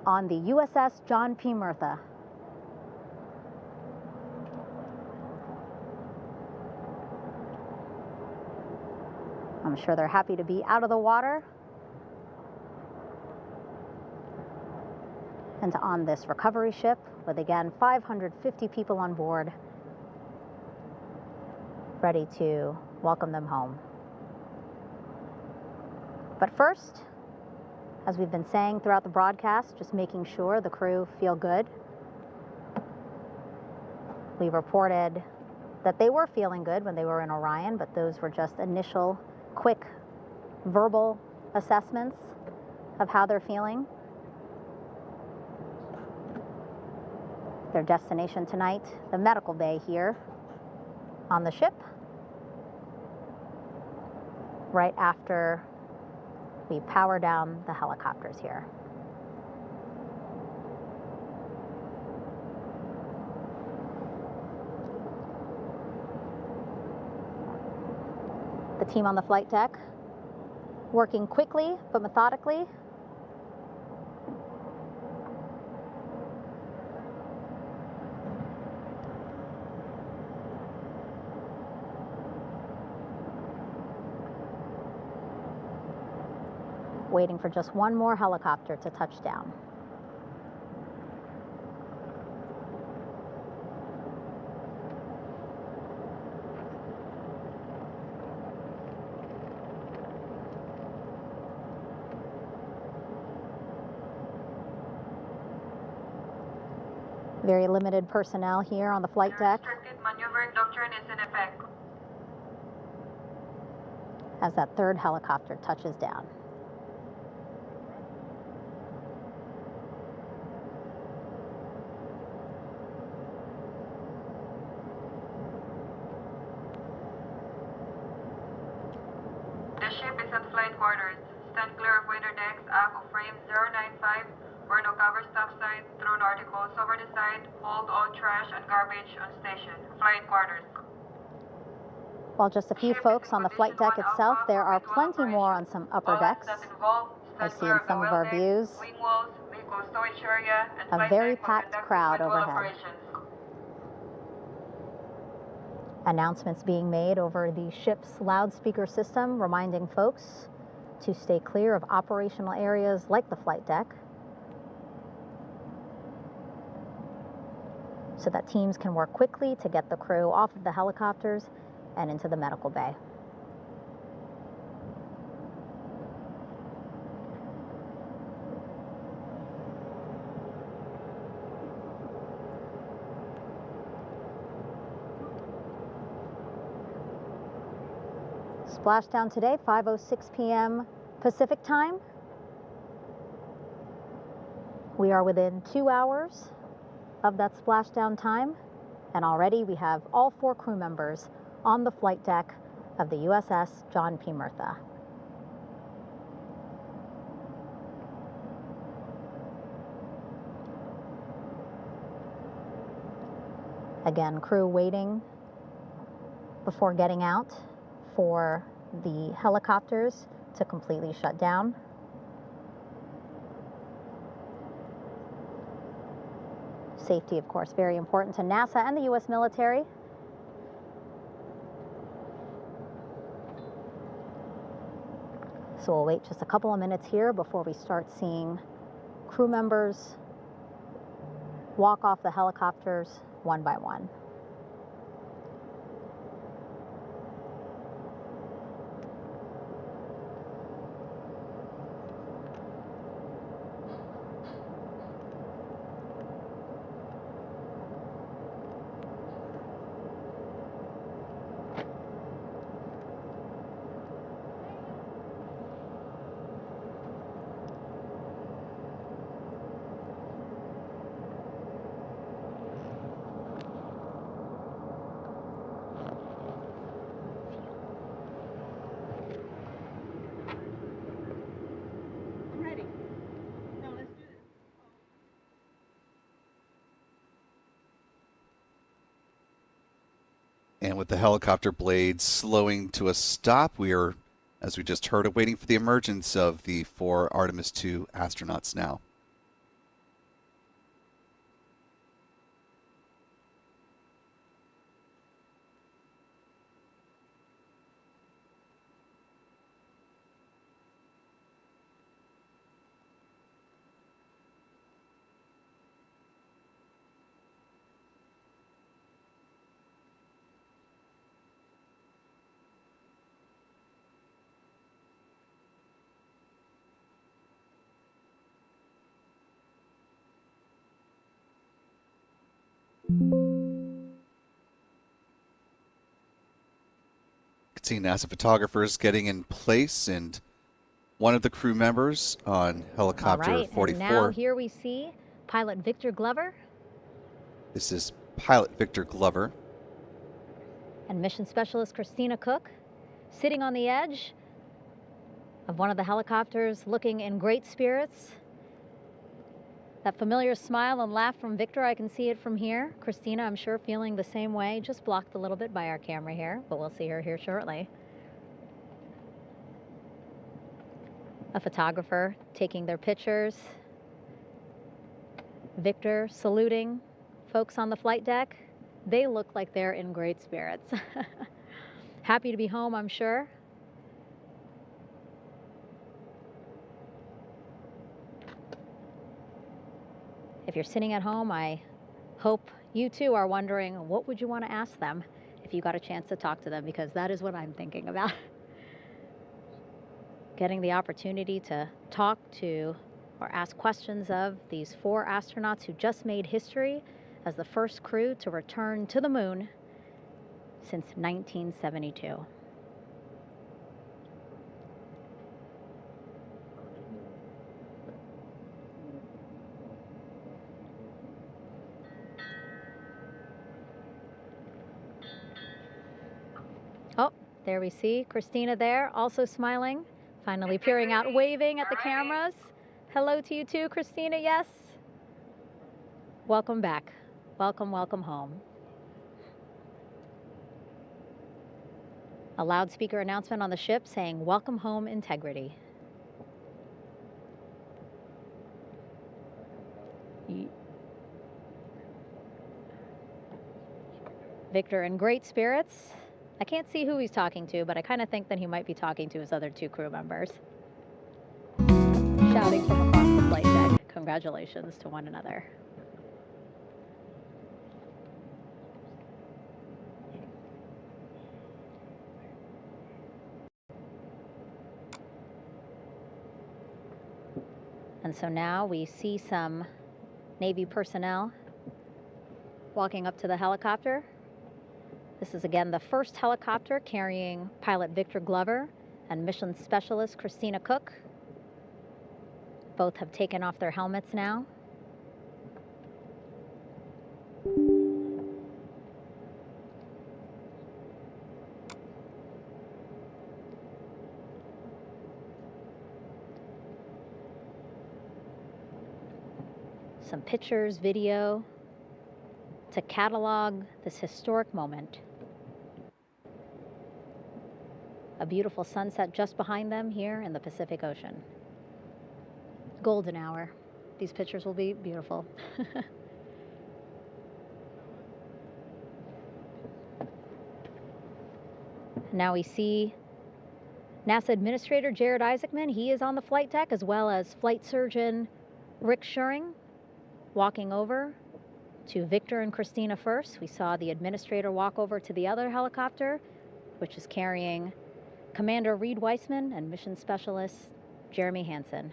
on the USS John P. Murtha. I'm sure they're happy to be out of the water and on this recovery ship with, again, 550 people on board, ready to welcome them home. But first, as we've been saying throughout the broadcast, just making sure the crew feel good. We reported that they were feeling good when they were in Orion, but those were just initial, quick, verbal assessments of how they're feeling. Their destination tonight, the medical bay here on the ship, right after we power down the helicopters here. The team on the flight deck working quickly but methodically. Waiting for just one more helicopter to touch down. Very limited personnel here on the flight deck. Maneuvering doctrine is in effect. As that third helicopter touches down. at flight quarters. Stand clear of weather decks, aft of frame 095, or no cover topside, thrown articles over the side, hold all trash and garbage on station. Flight quarters. While just a few folks on the flight deck itself, there are plenty more on some upper decks. I see in some of our views Wing walls, vehicle storage area, and a flight very deck for packed conducting crowd wing wall overhead. operations. Announcements being made over the ship's loudspeaker system, reminding folks to stay clear of operational areas like the flight deck, so that teams can work quickly to get the crew off of the helicopters and into the medical bay. Splashdown today, 5:06 p.m. Pacific time. We are within 2 hours of that splashdown time, and already we have all 4 crew members on the flight deck of the USS John P. Murtha. Again, crew waiting before getting out for the helicopters to completely shut down. Safety, of course, very important to NASA and the U.S. military. So we'll wait just a couple of minutes here before we start seeing crew members walk off the helicopters one by one. And with the helicopter blades slowing to a stop, we are, as we just heard, waiting for the emergence of the 4 Artemis II astronauts now. See NASA photographers getting in place, and one of the crew members on helicopter All right, 44. and now here we see pilot Victor Glover. This is pilot Victor Glover. And mission specialist Christina Cook sitting on the edge of one of the helicopters, looking in great spirits. That familiar smile and laugh from Victor, I can see it from here. Christina, I'm sure, feeling the same way, just blocked a little bit by our camera here, but we'll see her here shortly. A photographer taking their pictures. Victor saluting folks on the flight deck. They look like they're in great spirits. Happy to be home, I'm sure. If you're sitting at home, I hope you too are wondering, what would you want to ask them if you got a chance to talk to them? Because that is what I'm thinking about. Getting the opportunity to talk to or ask questions of these 4 astronauts who just made history as the first crew to return to the moon since 1972. Oh, there we see Christina there, also smiling Finally peering out, waving at the cameras. Hello to you too, Christina, yes? Welcome back. Welcome, welcome home. A loudspeaker announcement on the ship saying, "Welcome home, Integrity." Victor in great spirits. I can't see who he's talking to, but I kind of think that he might be talking to his other 2 crew members. Shouting from across the flight deck, congratulations to one another. And so now we see some Navy personnel walking up to the helicopter. This is again the first helicopter carrying pilot Victor Glover and mission specialist Christina Cook. Both have taken off their helmets now. Some pictures, video to catalog this historic moment. A beautiful sunset just behind them here in the Pacific Ocean. Golden hour. These pictures will be beautiful. Now we see NASA Administrator Jared Isaacman. He is on the flight deck, as well as Flight Surgeon Rick Schuring walking over to Victor and Christina first. We saw the administrator walk over to the other helicopter, which is carrying Commander Reed Weissman and Mission Specialist Jeremy Hansen.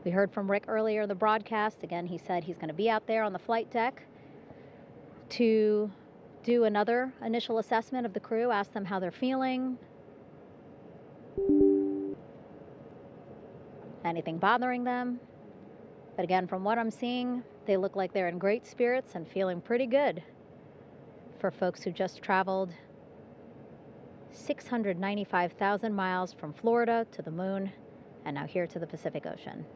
We heard from Rick earlier in the broadcast. Again, he said he's going to be out there on the flight deck to do another initial assessment of the crew, ask them how they're feeling, anything bothering them. But again, from what I'm seeing, they look like they're in great spirits and feeling pretty good for folks who just traveled 695,000 miles from Florida to the moon and now here to the Pacific Ocean.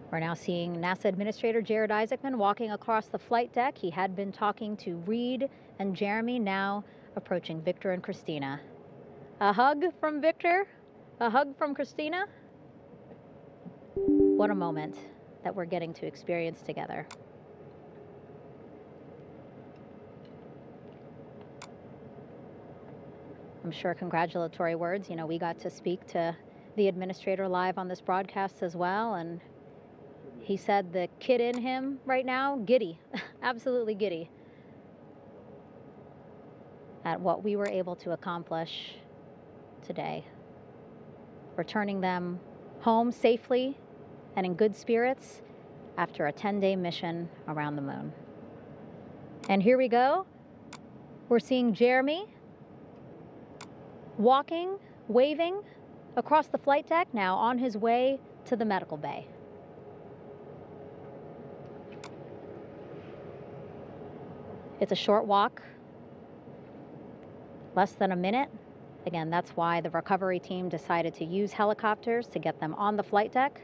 We're now seeing NASA Administrator Jared Isaacman walking across the flight deck. He had been talking to Reed and Jeremy, now approaching Victor and Christina. A hug from Victor, a hug from Christina. What a moment that we're getting to experience together. I'm sure congratulatory words. You know, we got to speak to the administrator live on this broadcast as well, and he said the kid in him right now, giddy, absolutely giddy at what we were able to accomplish today. Returning them home safely and in good spirits after a 10-day mission around the moon. And here we go. We're seeing Jeremy walking, waving across the flight deck, now on his way to the medical bay. It's a short walk, less than a minute. Again, that's why the recovery team decided to use helicopters to get them on the flight deck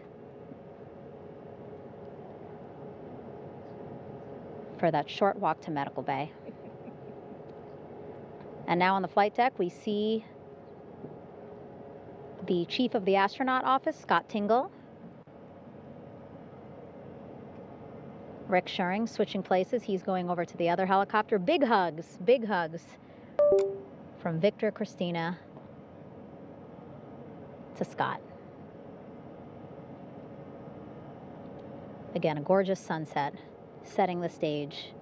for that short walk to medical bay. And now on the flight deck, we see the chief of the astronaut office, Scott Tingle. Rick Schuring switching places. He's going over to the other helicopter. Big hugs from Victor, Christina to Scott. Again, a gorgeous sunset setting the stage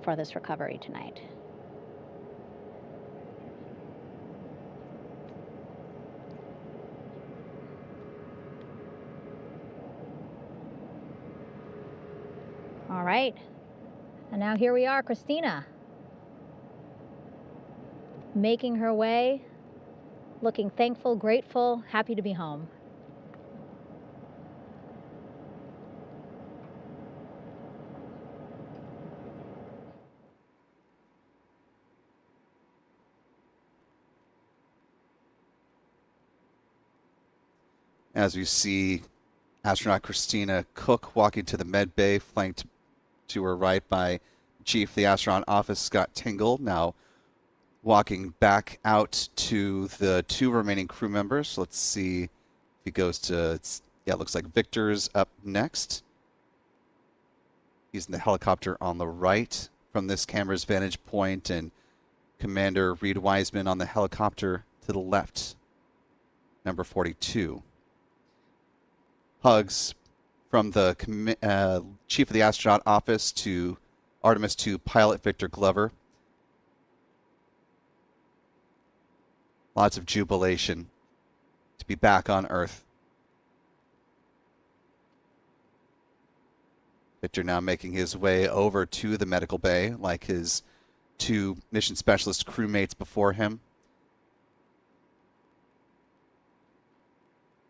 for this recovery tonight. All right. And now here we are, Christina, making her way, looking thankful, grateful, happy to be home. As we see astronaut Christina Cook walking to the med bay, flanked to her right by Chief of the Astronaut Office, Scott Tingle, now walking back out to the 2 remaining crew members. Let's see if he goes to, yeah, it looks like Victor's up next. He's in the helicopter on the right from this camera's vantage point, and Commander Reed Wiseman on the helicopter to the left, number 42. Hugs from the Chief of the Astronaut Office to Artemis 2 pilot Victor Glover. Lots of jubilation to be back on Earth. Victor now making his way over to the medical bay like his 2 mission specialist crewmates before him.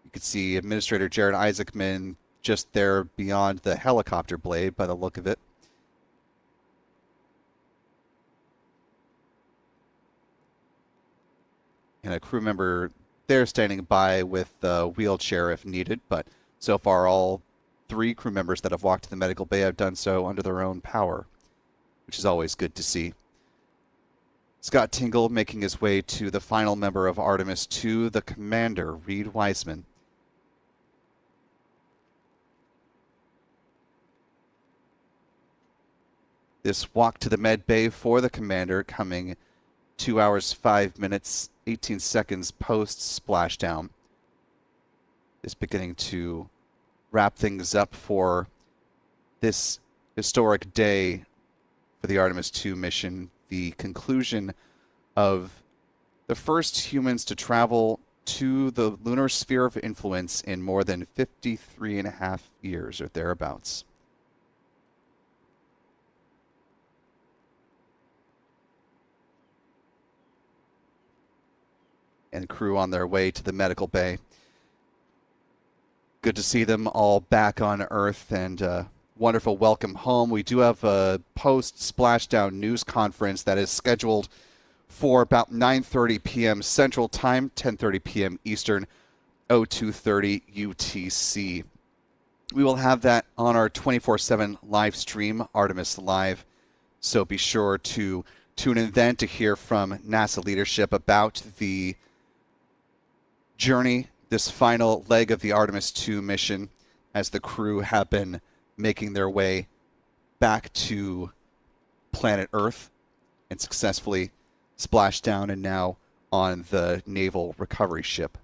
You can see Administrator Jared Isaacman just there beyond the helicopter blade by the look of it. And a crew member there standing by with a wheelchair if needed, but so far all 3 crew members that have walked to the medical bay have done so under their own power, which is always good to see. Scott Tingle making his way to the final member of Artemis 2, the commander, Reed Wiseman. This walk to the med bay for the commander coming 2 hours, 5 minutes, 18 seconds post splashdown. Is beginning to wrap things up for this historic day for the Artemis 2 mission, the conclusion of the first humans to travel to the lunar sphere of influence in more than 53.5 years or thereabouts. And crew on their way to the medical bay. Good to see them all back on Earth, and wonderful welcome home. We do have a post-splashdown news conference that is scheduled for about 9:30 p.m. Central Time, 10:30 p.m. Eastern, 0230 UTC. We will have that on our 24/7 live stream, Artemis Live, so be sure to tune in then to hear from NASA leadership about the journey, this final leg of the Artemis 2 mission, as the crew have been making their way back to planet Earth and successfully splashed down and now on the naval recovery ship.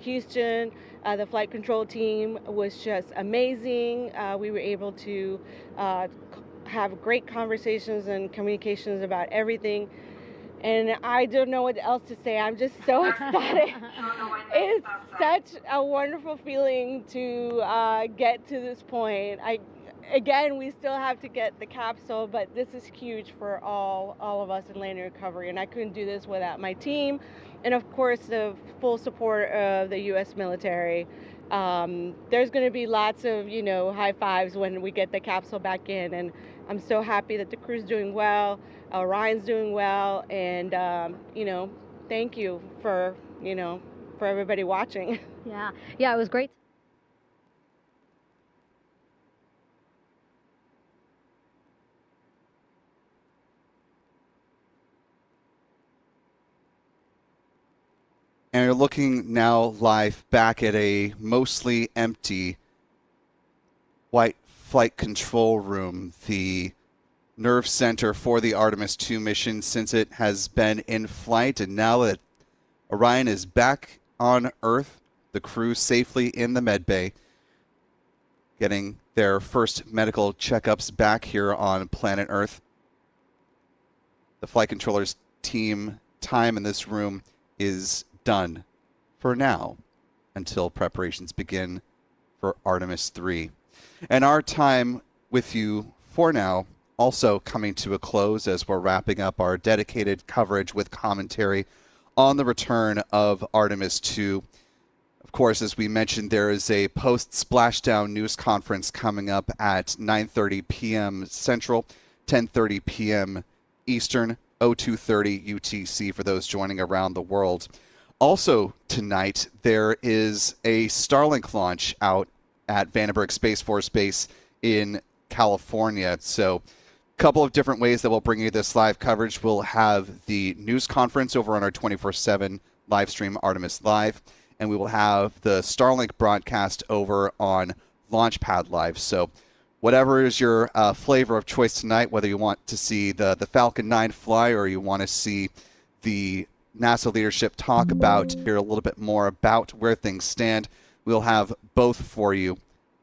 Houston, the flight control team was just amazing. We were able to have great conversations and communications about everything. And I don't know what else to say. I'm just so ecstatic. It's such a wonderful feeling to get to this point. Again, we still have to get the capsule, but this is huge for all of us in landing recovery. And I couldn't do this without my team. And of course, the full support of the U.S. military. There's going to be lots of, high fives when we get the capsule back in. And I'm so happy that the crew's doing well, Ryan's doing well, and, thank you for, for everybody watching. Yeah, it was great. And you're looking now live back at a mostly empty white flight control room, the nerve center for the Artemis 2 mission since it has been in flight. And now that Orion is back on Earth, the crew safely in the med bay, getting their first medical checkups back here on planet Earth. The flight controllers team time in this room is done for now until preparations begin for Artemis 3. And our time with you for now also coming to a close as we're wrapping up our dedicated coverage with commentary on the return of Artemis 2. Of course, as we mentioned, there is a post-splashdown news conference coming up at 9:30 p.m. Central, 10:30 p.m. Eastern, 02:30 UTC for those joining around the world. Also tonight, there is a Starlink launch out at Vandenberg Space Force Base in California. So a couple of different ways that we'll bring you this live coverage. We'll have the news conference over on our 24/7 live stream, Artemis Live, and we will have the Starlink broadcast over on Launchpad Live. So whatever is your flavor of choice tonight, whether you want to see the Falcon 9 fly or you want to see the NASA leadership talk about, hear a little bit more about where things stand, we'll have both for you.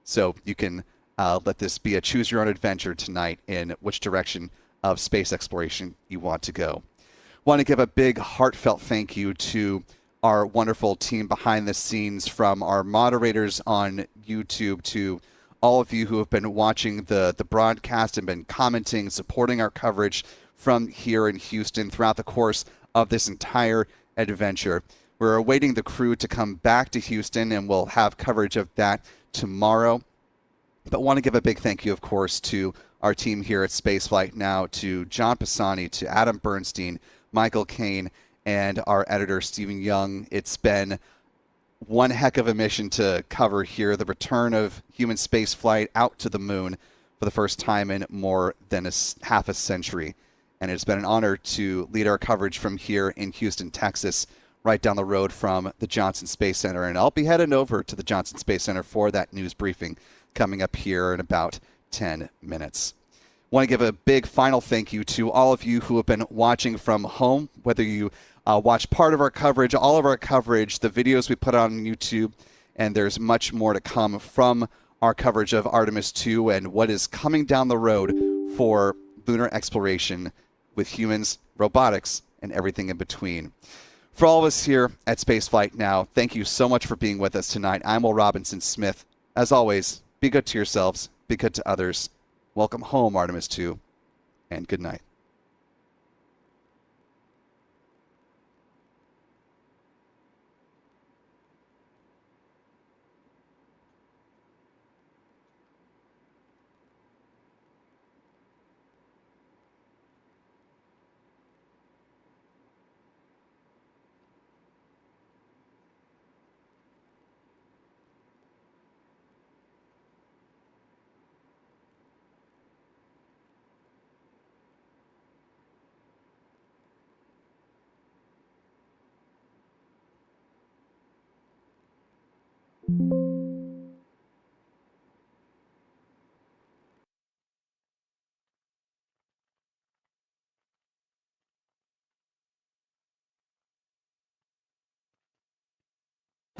So you can let this be a choose your own adventure tonight in which direction of space exploration you want to go. Want to give a big heartfelt thank you to our wonderful team behind the scenes, from our moderators on YouTube to all of you who have been watching the broadcast and been commenting, supporting our coverage from here in Houston throughout the course of this entire adventure. We're awaiting the crew to come back to Houston, and we'll have coverage of that tomorrow. But want to give a big thank you, of course, to our team here at Spaceflight Now, to John Pisani, to Adam Bernstein, Michael Kane, and our editor, Stephen Young. It's been one heck of a mission to cover here, the return of human spaceflight out to the moon for the first time in more than half a century. And it's been an honor to lead our coverage from here in Houston, Texas, right down the road from the Johnson Space Center. And I'll be heading over to the Johnson Space Center for that news briefing coming up here in about 10 minutes. Want to give a big final thank you to all of you who have been watching from home, whether you watch part of our coverage, all of our coverage, the videos we put on YouTube, and there's much more to come from our coverage of Artemis 2 and what is coming down the road for lunar exploration with humans, robotics, and everything in between. For all of us here at Spaceflight Now, thank you so much for being with us tonight. I'm Will Robinson Smith. As always, be good to yourselves, be good to others. Welcome home, Artemis 2, and good night.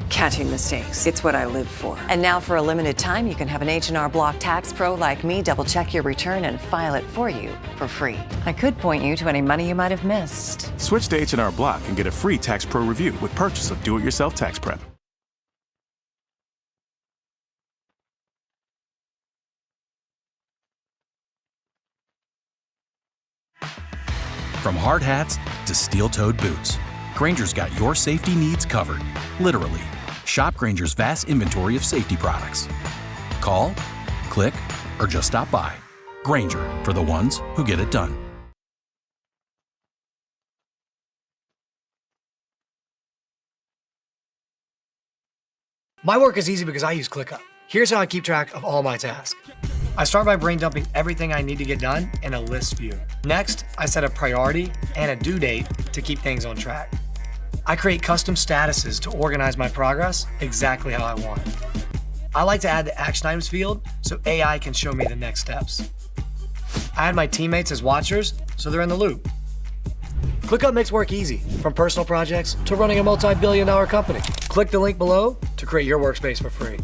Catching mistakes. It's what I live for. And now for a limited time, you can have an H&R Block Tax Pro like me double check your return and file it for you for free. I could point you to any money you might have missed. Switch to H&R Block and get a free Tax Pro review with purchase of do-it-yourself tax prep. From hard hats to steel-toed boots, Grainger's got your safety needs covered, literally. Shop Grainger's vast inventory of safety products. Call, click, or just stop by. Grainger, for the ones who get it done. My work is easy because I use ClickUp. Here's how I keep track of all my tasks. I start by brain dumping everything I need to get done in a list view. Next, I set a priority and a due date to keep things on track. I create custom statuses to organize my progress exactly how I want. I like to add the action items field so AI can show me the next steps. I add my teammates as watchers so they're in the loop. ClickUp makes work easy, from personal projects to running a multi-billion-dollar company. Click the link below to create your workspace for free.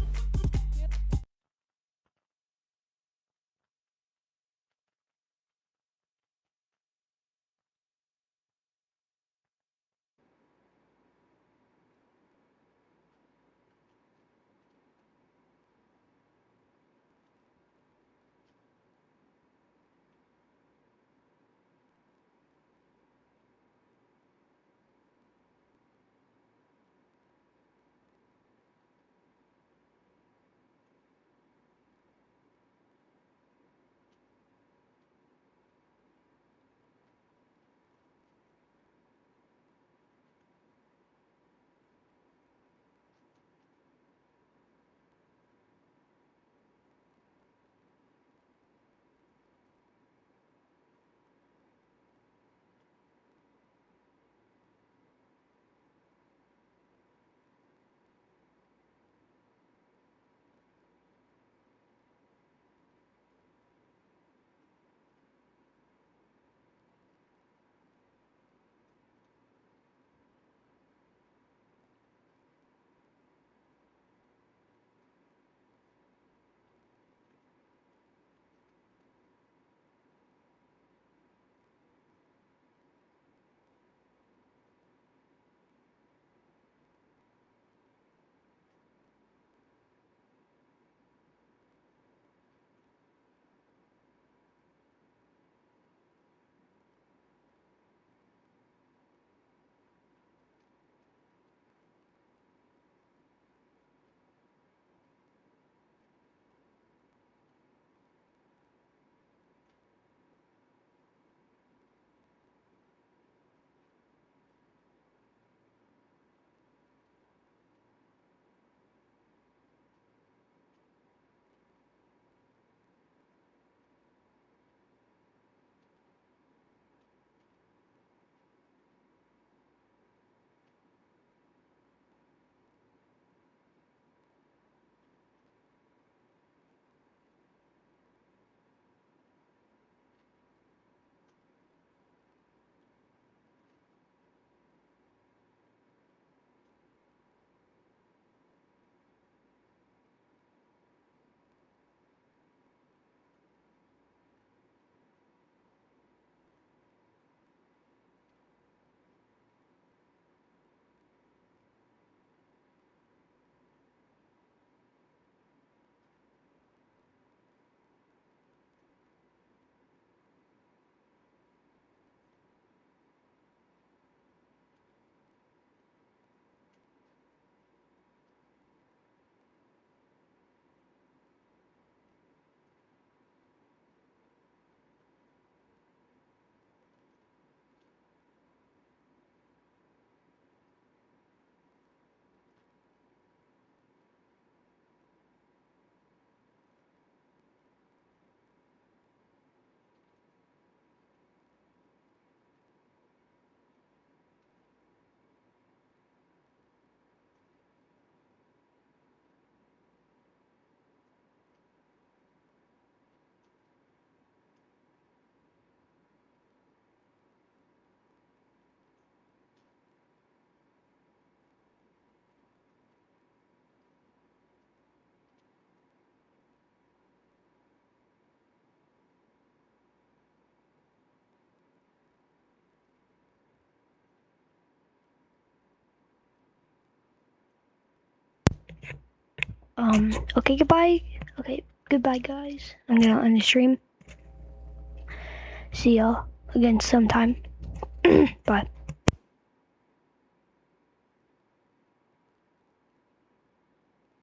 Okay, goodbye. Okay, goodbye, guys. I'm gonna end the stream. See y'all again sometime. Bye.